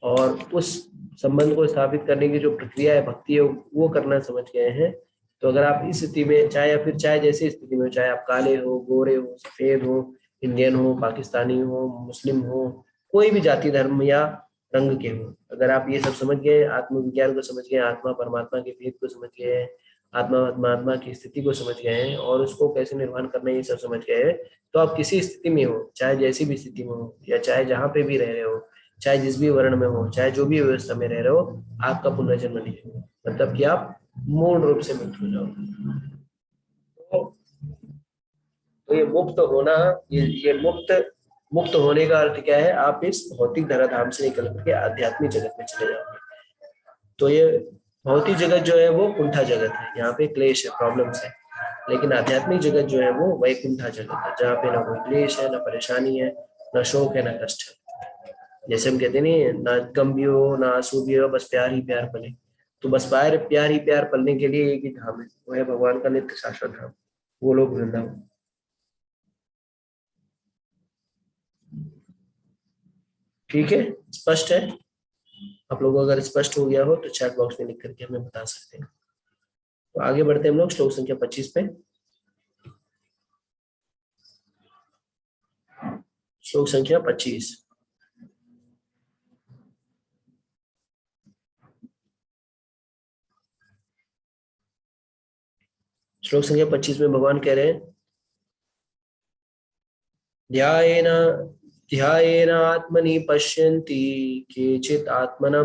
और उस संबंध को स्थापित करने की जो प्रक्रिया है भक्ति है वो करना समझ गए हैं, तो अगर आप इस स्थिति में चाहे जैसी स्थिति में, चाहे आप काले हो, गोरे हो, सफेद हो, इंडियन हो, पाकिस्तानी हो, मुस्लिम हो, कोई भी जाति धर्म या रंग के हो, अगर आप ये सब समझ गए, आत्मविज्ञान को समझ गए, आत्मा परमात्मा के भेद को समझ गए हैं, आत्मा परमात्मा की स्थिति को समझ गए हैं और उसको कैसे निर्माण करना है ये सब समझ गए हैं, तो आप किसी स्थिति में हो, चाहे जैसी भी स्थिति में हो या चाहे जहाँ पे भी रह रहे हो, चाहे जिस भी वर्ण में हो, चाहे जो भी व्यवस्था में रह रहे हो, आपका पुनर्जन्म नहीं होगा, मतलब कि आप मूल रूप से मुक्त हो जाओगे। तो, तो ये मुक्त होना, ये मुक्त होने का अर्थ क्या है, आप इस भौतिक धराधाम से निकल करके आध्यात्मिक जगत में चले जाओगे। तो ये भौतिक जगत जो है वो कुंठा जगत है, यहाँ पे क्लेश है, प्रॉब्लम्स है, लेकिन आध्यात्मिक जगत जो है वो वैकुंठा जगत है, जहाँ पे ना कोई क्लेश है, ना परेशानी है, ना शोक है, ना कष्ट है। जैसे हम कहते नहीं, ना गम भी हो ना आंसू भी हो, बस प्यार ही प्यार पले। तो बस प्यार ही प्यार पलने के लिए एक ही धाम है, वो है भगवान का नित्य शाश्वत धाम, वो लोग वृंदावन। ठीक है, स्पष्ट है? आप लोगों को अगर स्पष्ट हो गया हो तो चैट बॉक्स में लिख करके हमें बता सकते हैं। तो आगे बढ़ते हैं हम लोग श्लोक संख्या 25 पे। श्लोक संख्या 25। श्लोक संख्या 25 में भगवान कह रहे हैं, ध्यायेन ध्यायेन आत्मनि पश्यन्ति केचित् आत्मना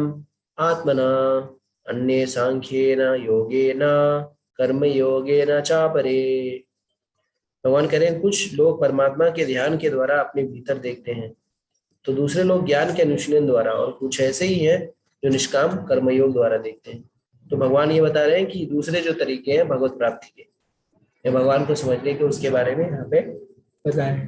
अन्ये सांख्येन योगेन कर्म योगेन चापरे। भगवान कह रहे हैं कुछ लोग परमात्मा के ध्यान के द्वारा अपने भीतर देखते हैं, तो दूसरे लोग ज्ञान के अनुशीलन द्वारा, और कुछ ऐसे ही हैं जो निष्काम कर्मयोग द्वारा देखते हैं। तो भगवान ये बता रहे हैं कि दूसरे जो तरीके हैं भगवत प्राप्ति के, ये भगवान को समझने के, उसके बारे में यहाँ पे बताएं।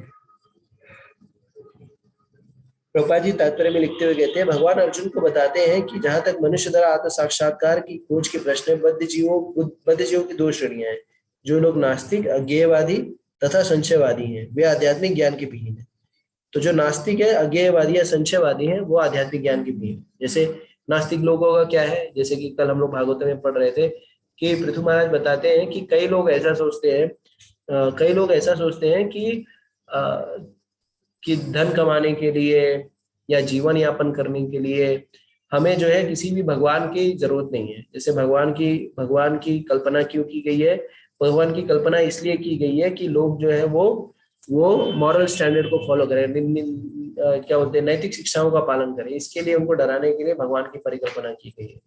प्रभुपाद जी तात्पर्य में लिखते हुए कहते हैं, भगवान अर्जुन को बताते हैं कि जहां तक मनुष्य द्वारा आत्म साक्षात्कार की खोज के प्रश्न है, बद्ध जीवों की दो श्रेणियां हैं। जो लोग नास्तिक, अज्ञेयवादी तथा संशयवादी हैं, वे आध्यात्मिक ज्ञान के विहीन है। तो जो नास्तिक है, अज्ञेयवादी या संशयवादी है, वो आध्यात्मिक ज्ञान के विहीन। जैसे नास्तिक लोगों का क्या है, जैसे कि कल हम लोग भागवत में पढ़ रहे थे कि पृथु महाराज बताते हैं कि कई लोग ऐसा सोचते हैं कि धन कमाने के लिए या जीवन यापन करने के लिए हमें जो है किसी भी भगवान की जरूरत नहीं है। जैसे भगवान की कल्पना क्यों की गई है? भगवान की कल्पना इसलिए की गई है कि लोग जो है वो मॉरल स्टैंडर्ड को फॉलो करें, क्या बोलते हैं, नैतिक शिक्षाओं का पालन करें। इसके लिए उनको डराने के लिए भगवान की परिकल्पना की गई है।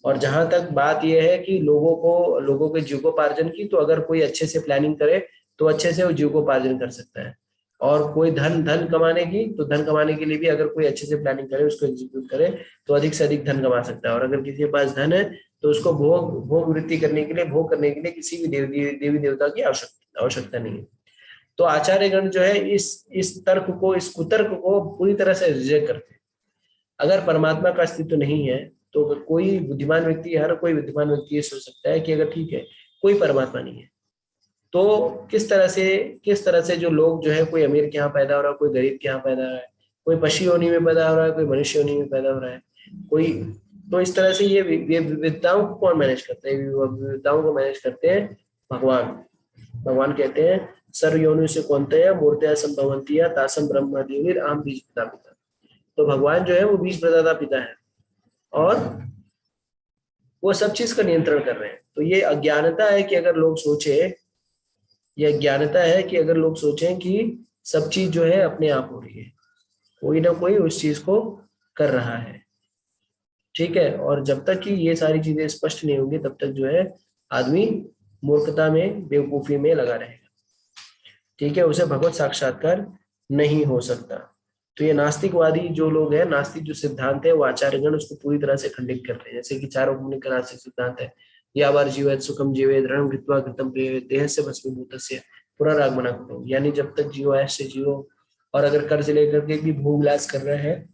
और जहां तक बात यह है कि लोगों के जीविकोपार्जन की, तो अगर कोई अच्छे से प्लानिंग करे तो अच्छे से वो जीविकोपार्जन कर सकता है। और कोई धन धन कमाने की, तो धन कमाने के लिए भी अगर कोई अच्छे से प्लानिंग करे, उसको एग्जीक्यूट करे, तो अधिक से अधिक धन कमा सकता है। और अगर किसी के पास धन है तो उसको भोग वृत्ति करने के लिए, भोग करने के लिए किसी भी देवी देवता की आवश्यकता नहीं है। तो आचार्यगण जो है इस कुतर्क को पूरी तरह से रिजेक्ट करते हैं। अगर परमात्मा का अस्तित्व नहीं है तो हर कोई बुद्धिमान व्यक्ति ये सोच सकता है कि अगर ठीक है कोई परमात्मा नहीं है, तो किस तरह से जो लोग जो है, कोई अमीर के यहाँ पैदा हो रहा है, कोई गरीब के यहाँ पैदा हो रहा है, कोई पशु योनि में पैदा हो रहा है, कोई मनुष्य योनि में पैदा हो रहा है, कोई, तो इस तरह से ये विविधताओं को कौन मैनेज करते हैं? विविधताओं को मैनेज करते हैं भगवान। भगवान कहते हैं सर्व योनि से कौनतया मूर्तया संभवंतिया तासम ब्रह्म देवीर आम बीज पिता पिता। तो भगवान जो है वो बीज प्रदाता पिता है और वो सब चीज का नियंत्रण कर रहे हैं। तो ये अज्ञानता है कि अगर लोग सोचें कि सब चीज जो है अपने आप हो रही है, कोई ना कोई उस चीज को कर रहा है। ठीक है। और जब तक कि ये सारी चीजें स्पष्ट नहीं होंगी तब तक जो है आदमी मूर्खता में, बेवकूफी में लगा रहेगा। ठीक है, उसे भगवत साक्षात्कार नहीं हो सकता। तो ये नास्तिकवादी जो लोग हैं, नास्तिक जो सिद्धांत है, वो आचार्यगण उसको पूरी तरह से खंडित करते हैं। जैसे कि चारों मुनि का नास्तिक सिद्धांत है, यावार जीवेत सुखम जीवेत रणम कृत्वा कृतम प्रियेत देह से भस्मीभूतस्य पुनरागमना करो। यानी जब तक जियो ऐश से जियो, और अगर कर्ज लेकर के भी भोग विलास कर रहे हैं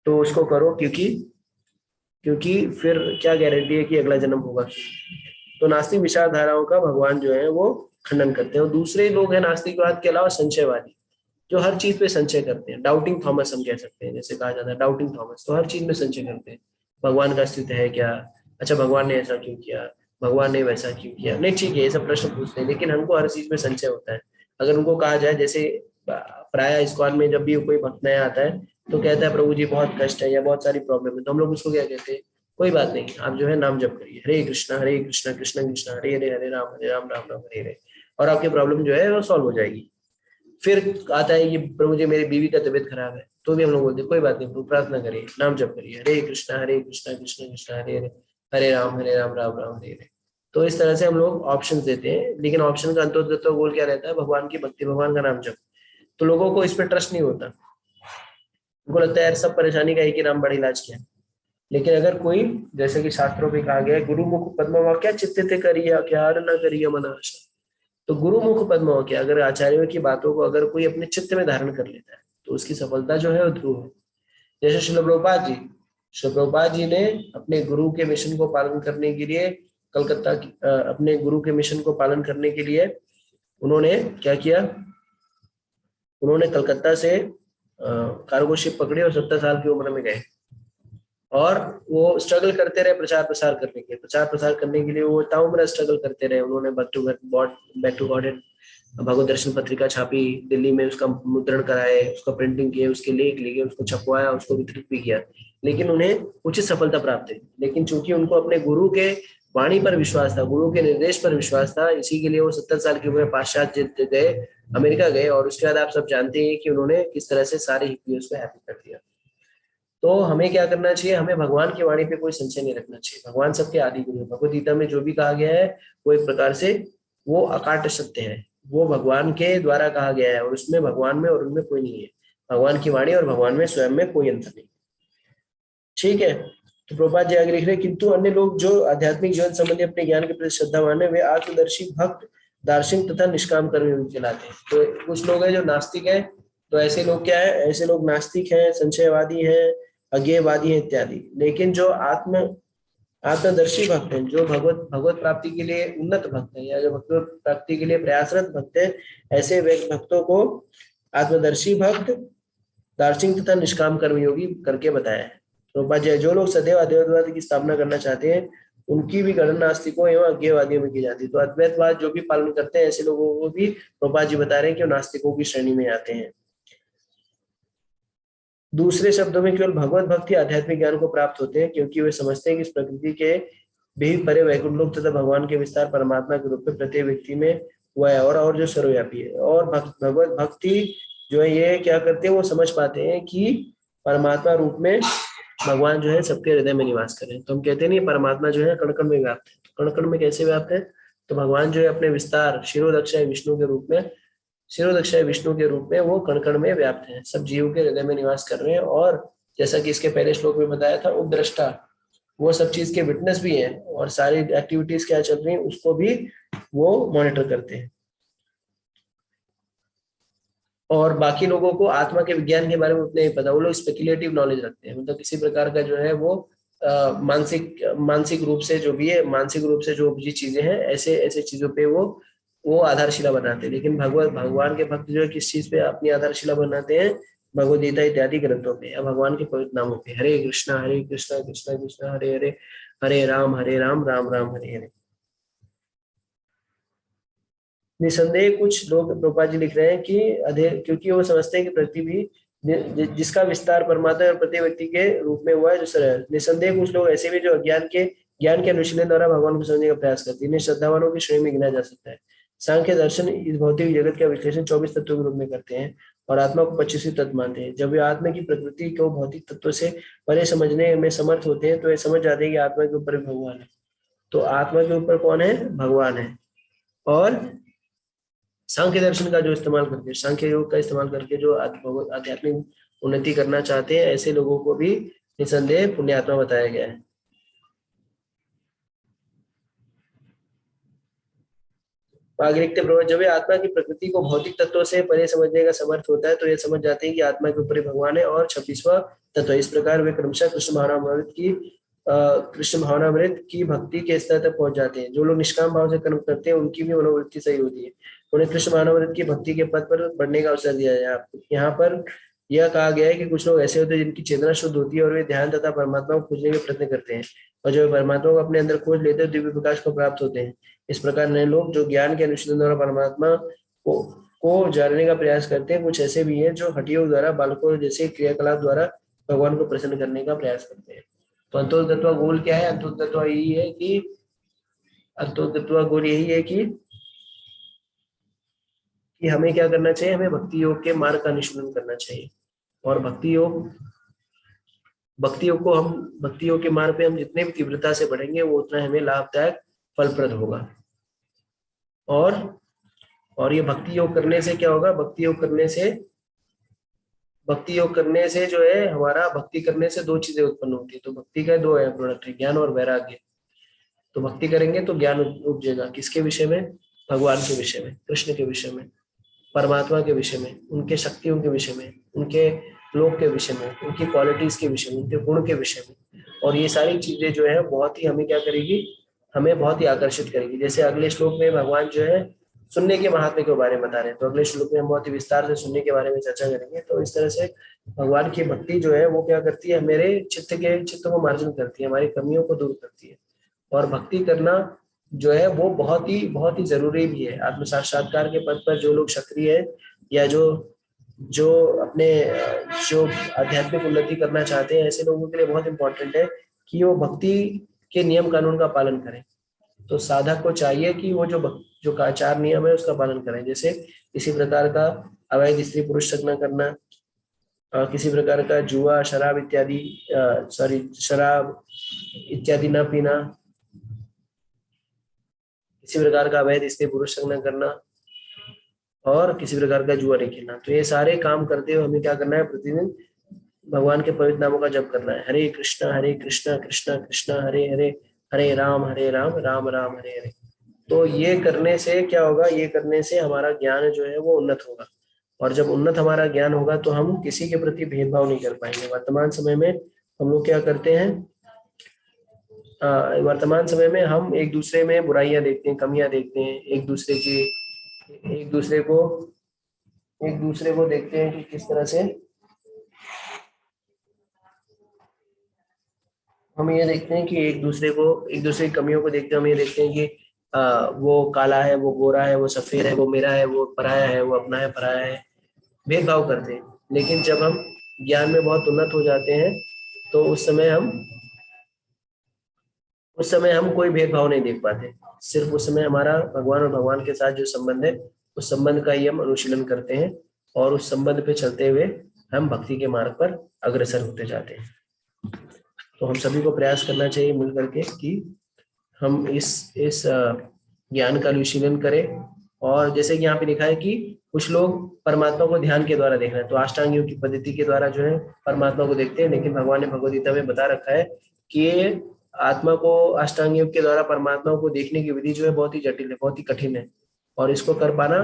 तो उसको करो, क्योंकि क्योंकि फिर क्या गारंटी है कि अगला जन्म होगा। तो नास्तिक विचारधाराओं का भगवान जो है वो खंडन करते हैं। और दूसरे लोग हैं नास्तिकवाद के अलावा संशयवादी, जो हर चीज पे संशय करते हैं। डाउटिंग थॉमस हम कह सकते हैं, जैसे कहा जाता है डाउटिंग थॉमस, तो हर चीज में संशय करते हैं। भगवान का अस्तित्व है क्या? अच्छा, भगवान ने ऐसा क्यों किया? भगवान ने वैसा क्यों किया? नहीं, ठीक है, ये सब प्रश्न पूछते हैं, लेकिन हमको हर चीज में संशय होता है। अगर उनको कहा जाए, जैसे प्राय इस्कॉन में जब भी कोई भक्त नया आता है तो कहता है प्रभु जी बहुत कष्ट है या बहुत सारी प्रॉब्लम है, तो हम लोग उसको क्या कहते हैं, कोई बात नहीं, आप जो है नाम जप करिए, हरे कृष्णा कृष्णा कृष्णा हरे हरे, हरे राम राम राम हरे हरे, और आपकी प्रॉब्लम जो है वो सॉल्व हो जाएगी। फिर आता है कि प्रभु जी मेरी बीवी का तबीयत खराब है, तो भी हम लोग बोलते हैं कोई बात नहीं प्रभु, प्रार्थना करिए, नाम जप करिए, हरे कृष्णा कृष्णा कृष्णा हरे हरे, हरे राम राम राम हरे हरे। तो इस तरह से हम लोग ऑप्शन देते हैं, लेकिन ऑप्शन का अंतोगत गोल क्या रहता है? भगवान की भक्ति, भगवान का नाम जप। तो लोगों को इस पर ट्रस्ट नहीं होता, उनको लगता है यार सब परेशानी का एक ही नाम बड़ा इलाज किया। लेकिन अगर कोई, जैसे कि शास्त्रों में कहा गया है, गुरु मुख पद्म क्या चित्त करिए क्या न करिए मनाशा। तो गुरु मुख पद्म क्या, अगर आचार्यों की बातों को अगर कोई अपने चित्त में धारण कर लेता है तो उसकी सफलता जो है वो ध्रुव है। जैसे श्रील प्रभुपाद जी, श्रील प्रभुपाद जी ने अपने गुरु के मिशन को पालन करने के लिए कलकत्ता अपने गुरु के मिशन को पालन करने के लिए उन्होंने क्या किया? उन्होंने कलकत्ता से कार्गो शिप पकड़ी और 70 साल की उम्र में गए, और वो स्ट्रगल करते रहे प्रचार प्रसार करने के लिए। प्रचार प्रसार करने के लिए वो ताउम्र स्ट्रगल करते रहे। उन्होंने बैक टू गॉड भगवत दर्शन पत्रिका छापी दिल्ली में, उसका मुद्रण कराए, उसका प्रिंटिंग किए, उसके लेख लिखे, उसको छपवाया, उसको वितरित भी किया, लेकिन उन्हें उचित सफलता प्राप्त हुई। लेकिन चूंकि उनको अपने गुरु के वाणी पर विश्वास था, गुरु के निर्देश पर विश्वास था, इसी के लिए वो 70 साल की उम्र में पाश्चात्य गए, अमेरिका गए, और उसके बाद आप सब जानते हैं कि उन्होंने किस तरह से सारे हिप्पीज को हैप्पी कर दिया। तो हमें क्या करना चाहिए? हमें भगवान की वाणी पे कोई संशय नहीं रखना चाहिए। भगवान सबके आदि गुरु है। भगवद गीता में जो भी कहा गया है वो एक प्रकार से वो अकाट्य सत्य है, वो भगवान के द्वारा कहा गया है, और उसमें भगवान में और उनमें कोई नहीं है। भगवान की वाणी और भगवान में स्वयं में कोई अंतर नहीं। ठीक है। तो प्रभुपाद जी आगे लिख रहे हैं, किंतु अन्य लोग जो आध्यात्मिक जीवन संबंधी अपने ज्ञान के प्रति श्रद्धावान है, वे आत्मदर्शी भक्त दार्शनिक तथा निष्काम कर्मी कहलाते हैं। तो कुछ लोग हैं जो नास्तिक है, तो ऐसे लोग क्या है? ऐसे लोग नास्तिक हैं, संशयवादी हैं, अज्ञेयवादी हैं इत्यादि। लेकिन जो आत्मदर्शी भक्त हैं, जो भगवत भगवत प्राप्ति के लिए उन्नत भक्त हैं, या जो भगवत प्राप्ति के लिए प्रयासरत भक्त हैं, ऐसे भक्तों को आत्मदर्शी भक्त, दार्शनिक तथा निष्काम कर्मयोगी करके बताया है। प्रभुपाद जी, जो लोग सदैव अद्वैतवाद की स्थापना करना चाहते हैं उनकी भी गणना नास्तिकों एवं अज्ञेयवादियों में की जाती है। तो अद्वैतवाद जो भी पालन करते हैं ऐसे लोगों को भी प्रभुपाद जी बता रहे हैं कि वो नास्तिकों की श्रेणी में आते हैं। दूसरे शब्दों में केवल भगवत भक्ति आध्यात्मिक ज्ञान को प्राप्त होते हैं, क्योंकि वे समझते हैं कि इस प्रकृति के भी परे वैकुंठ लोक तथा भगवान के विस्तार परमात्मा के रूप में प्रत्येक व्यक्ति में हुआ है, और जो सर्वव्यापी है। और भगवत भक्ति जो है ये क्या करते हैं? वो समझ पाते हैं कि परमात्मा रूप में भगवान जो है सबके हृदय में निवास करें। तो हम कहते नहीं परमात्मा जो है कण कण में व्याप्त है। तो कण कण में कैसे व्याप्त है? तो भगवान जो है अपने विस्तार शिरोदक्षाय विष्णु के रूप में, शिरोदक्षाय विष्णु के रूप में वो कण कण में व्याप्त है, सब जीवों के हृदय में निवास कर रहे हैं। और जैसा कि इसके पहले श्लोक में बताया था, उपद्रष्टा, वो सब चीज के विटनेस भी है, और सारी एक्टिविटीज क्या चल रही है उसको भी वो मॉनिटर करते हैं। और बाकी लोगों को आत्मा के विज्ञान के बारे में उतना ही पता, वो लोग स्पेकुलेटिव नॉलेज रखते हैं, मतलब किसी प्रकार का जो है वो मानसिक मानसिक रूप से जो भी है, मानसिक रूप से जो भी चीजें हैं, ऐसे ऐसे चीजों पे वो आधारशिला बनाते हैं। लेकिन भगवान के भक्त जो है किस चीज पे अपनी आधारशिला बनाते हैं? भगवद गीता इत्यादि ग्रंथों पे या भगवान के पवित्र नामों पे। हरे कृष्णा कृष्णा कृष्णा हरे हरे, हरे राम राम राम हरे हरे। निसंदेह कुछ लोग, प्रभुपाद जी लिख रहे हैं कि क्योंकि वो समझते हैं कि पृथ्वी भी जिसका विस्तार परमात्मा और प्रत्येक व्यक्ति के रूप में हुआ है जो सरल। निसंदेह कुछ लोग ऐसे भी जो ज्ञान के अनुशीलन द्वारा भगवान को समझने का प्रयास करते हैं, इन्हें श्रद्धावानों की श्रेणी में गिना जा सकता है। सांख्य दर्शन इस भौतिक जगत का विश्लेषण 24 तत्वों के रूप में करते हैं, और आत्मा को 25वीं तत्व मानते हैं। जब वे आत्मा की प्रकृति को भौतिक तत्वों से परे समझने में समर्थ होते हैं तो ये समझ जाते हैं कि आत्मा के ऊपर भगवान है। तो आत्मा के ऊपर कौन है? भगवान है। और सांख्य दर्शन का जो इस्तेमाल करके, सांख्य योग का इस्तेमाल करके जो आध्यात्मिक उन्नति करना चाहते हैं, ऐसे लोगों को भी निसंदेह पुण्यात्मा बताया गया है। आग्रिक्त प्रवचन, जब ये आत्मा की प्रकृति को भौतिक तत्वों से परे समझने का समर्थ होता है तो ये समझ जाते हैं कि आत्मा के ऊपर ही भगवान है और 26वां तत्व। इस प्रकार वे क्रमशः कृष्ण भावनामृत की भक्ति के स्तर तक पहुंच जाते हैं। जो लोग निष्काम भाव से कर्म करते हैं उनकी भी मनोवृत्ति सही होती है, उन्हें कृष्ण भावनामृत की भक्ति के पद पर बढ़ने का अवसर दिया जाए। यहाँ पर यह कहा गया है कि कुछ लोग ऐसे होते हैं जिनकी चेतना शुद्ध होती है और वे ध्यान तथा परमात्मा को खोजने के प्रयत्न करते हैं, और जब परमात्मा को अपने अंदर खोज लेते हैं दिव्य प्रकाश को प्राप्त होते हैं। इस प्रकार नए लोग जो ज्ञान के अनुशीलन द्वारा परमात्मा को जानने का प्रयास करते हैं, कुछ ऐसे भी हैं जो हड्डियों द्वारा बालकों जैसे क्रियाकलाप द्वारा भगवान को प्रसन्न करने का प्रयास करते हैं। तो अंतोतत्वा गोल क्या है? अंतोतत्वा यही है कि हमें क्या करना चाहिए? हमें भक्ति योग के मार्ग का अनुशीलन करना चाहिए। और भक्ति योग के मार्ग पे हम जितने भी तीव्रता से बढ़ेंगे वो उतना हमें लाभदायक फलप्रद होगा। और ये भक्ति योग करने से क्या होगा? भक्ति योग करने से जो है, हमारा भक्ति करने से दो चीजें उत्पन्न होती है। तो भक्ति का दो है प्रोडक्ट है, ज्ञान और वैराग्य। तो भक्ति करेंगे तो ज्ञान उपजेगा। किसके विषय में? भगवान के विषय में, कृष्ण के विषय में, परमात्मा के विषय में, उनके शक्तियों के विषय में, उनके लोक के विषय में, उनकी क्वालिटीज के विषय में, उनके गुण के विषय में। और ये सारी चीजें जो है बहुत ही हमें क्या करेगी? हमें बहुत ही आकर्षित करेगी। जैसे अगले श्लोक में भगवान जो है सुनने के महात्म्य के बारे में बता रहे हैं, तो अगले श्लोक में हम बहुत ही विस्तार से सुनने के बारे में चर्चा करेंगे। तो इस तरह से भगवान की भक्ति जो है वो क्या करती है? मेरे चित्त को मार्जन करती है, हमारी कमियों को दूर करती है। और भक्ति करना जो है वो बहुत ही जरूरी भी है। आत्म साक्षात्कार के पद पर जो लोग सक्रिय है या जो अपने जो आध्यात्मिक उन्नति करना चाहते हैं, ऐसे लोगों के लिए बहुत इंपॉर्टेंट है कि वो भक्ति के नियम कानून का पालन करें। तो साधक को चाहिए कि वो जो आचार नियम है उसका पालन करें। जैसे किसी प्रकार का अवैध स्त्री पुरुष संग न करना, किसी प्रकार का जुआ, शराब इत्यादि न पीना, किसी प्रकार का अवैध स्त्री पुरुष संग न करना, और किसी प्रकार का जुआ नहीं खेलना। तो ये सारे काम करते हुए हमें क्या करना है? प्रतिदिन भगवान के पवित्र नामों का जप करना है। हरे कृष्णा कृष्णा कृष्णा हरे हरे, हरे राम राम राम हरे हरे। तो ये करने से क्या होगा? ये करने से हमारा ज्ञान जो है वो उन्नत होगा। और जब उन्नत हमारा ज्ञान होगा तो हम किसी के प्रति भेदभाव नहीं कर पाएंगे। वर्तमान समय में हम लोग क्या करते हैं? वर्तमान समय में हम एक दूसरे में बुराइयां देखते हैं, कमियां देखते हैं, एक दूसरे को देखते हैं कि किस तरह से हम ये देखते हैं कि एक दूसरे की कमियों को देखते हैं। हम ये देखते हैं कि वो काला है, वो गोरा है, वो सफेद है, वो मेरा है, वो पराया है, वो अपना है, पराया है, भेदभाव करते हैं। लेकिन जब हम ज्ञान में बहुत उन्नत हो जाते हैं तो उस समय हम कोई भेदभाव नहीं देख पाते। सिर्फ उस समय हमारा भगवान और भगवान के साथ जो संबंध है उस संबंध का ही हम अनुशीलन करते हैं, और उस संबंध पे चलते हुए हम भक्ति के मार्ग पर अग्रसर होते जाते हैं। तो हम सभी को प्रयास करना चाहिए मिल करके कि हम इस ज्ञान का अनुशीलन करें। और जैसे कि यहाँ पे लिखा है कि कुछ लोग परमात्मा को ध्यान के द्वारा देख रहे हैं, तो अष्टांग योग की पद्धति के द्वारा जो है परमात्मा को देखते हैं। लेकिन भगवान ने भगवद गीता में बता रखा है कि आत्मा को अष्टांग योग के द्वारा परमात्मा को देखने की विधि जो है बहुत ही जटिल है, बहुत ही कठिन है, और इसको कर पाना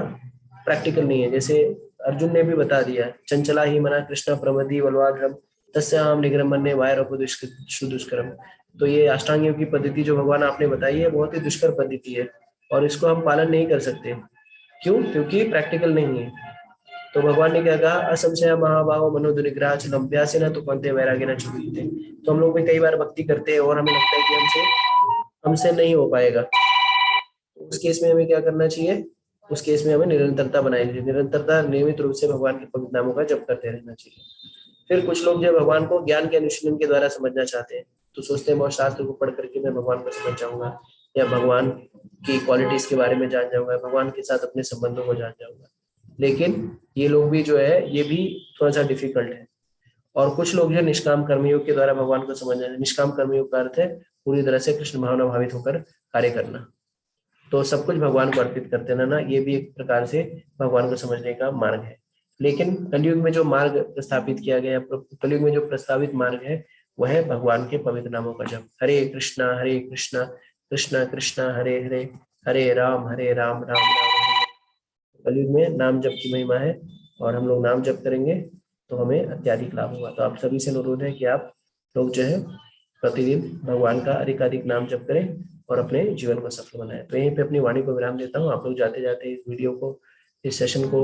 प्रैक्टिकल नहीं है। जैसे अर्जुन ने भी बता दिया, चंचला ही मना कृष्ण प्रमदी बलवाग्रम तस्याम निग्रमण्य दुष्कर्म। तो ये अष्टांग योग की पद्धति जो भगवान आपने बताई है बहुत ही दुष्कर पद्धति है, और इसको हम पालन नहीं कर सकते। क्यों? क्योंकि प्रैक्टिकल नहीं है। तो भगवान ने क्या कहा? असंशय महाभाव मनोदुनिग्रह अभ्यास न तो पंथे वैराग्य न छुपते। तो हम लोग भी कई बार भक्ति करते हैं और हमें लगता है कि हमसे नहीं हो पाएगा। उस केस में हमें क्या करना चाहिए? उस केस में हमें निरंतरता बनानी चाहिए। निरंतरता, नियमित रूप से भगवान के पवित्र नामों का जप करते रहना चाहिए। फिर कुछ लोग जब भगवान को ज्ञान के अनुशीलन के द्वारा समझना चाहते हैं तो सोचते हैं बहुत शास्त्र को पढ़ करके मैं भगवान को समझ जाऊंगा, या भगवान की क्वालिटीज के बारे में जान जाऊंगा, भगवान के साथ अपने संबंधों को जान जाऊंगा। लेकिन ये लोग भी जो है ये भी थोड़ा सा डिफिकल्ट है। और कुछ लोग जो निष्काम कर्मयोग के द्वारा भगवान को समझना है। निष्काम कर्मयोग का अर्थ है पूरी तरह से कृष्ण भावना भावित होकर कार्य करना। तो सब कुछ भगवान को अर्पित करते रहना, ये भी एक प्रकार से भगवान को समझने का मार्ग है। लेकिन कलयुग में जो मार्ग प्रस्थापित किया गया, कलयुग में जो प्रस्तावित मार्ग है, वह है भगवान के पवित्र नामों का जप। हरे कृष्णा कृष्णा कृष्णा हरे हरे, हरे राम राम राम हरे। कलयुग में नाम जप की महिमा है, और हम लोग नाम जप करेंगे तो हमें अत्याधिक लाभ होगा। तो आप सभी से अनुरोध है कि आप लोग जो है प्रतिदिन भगवान का अधिकाधिक नाम जप करें और अपने जीवन को सफल बनाएं। तो यहीं पे अपनी वाणी को विराम देता हूँ। आप लोग जाते जाते इस वीडियो को, इस सेशन को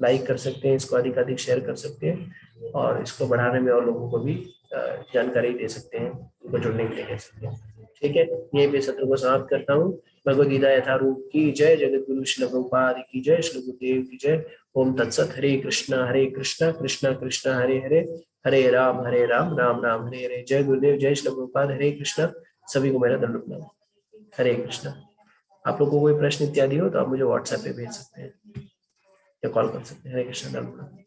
लाइक कर सकते हैं, इसको अधिकाधिक शेयर कर सकते हैं, और इसको बढ़ाने में और लोगों को भी जानकारी दे सकते हैं, उनको जुड़ने के लिए कह सकते हैं। ठीक है, यहीं पे सत्र को समाप्त करता हूँ। भगवद गीता यथारूप की जय, जगत गुरु श्री प्रभुपाद की जय, श्री गुरुदेव की जय। ओम तत्सत। हरे कृष्णा कृष्णा कृष्णा हरे हरे, हरे राम राम राम हरे हरे। जय गुरुदेव, जय श्री प्रभुपाद। हरे कृष्णा। सभी को मेरा दंड प्रणाम। हरे कृष्णा। आप लोगों को कोई प्रश्न इत्यादि हो तो आप मुझे व्हाट्सएप पे भेज सकते हैं या कॉल कर सकते हैं। हरे कृष्णा, दंड प्रणाम।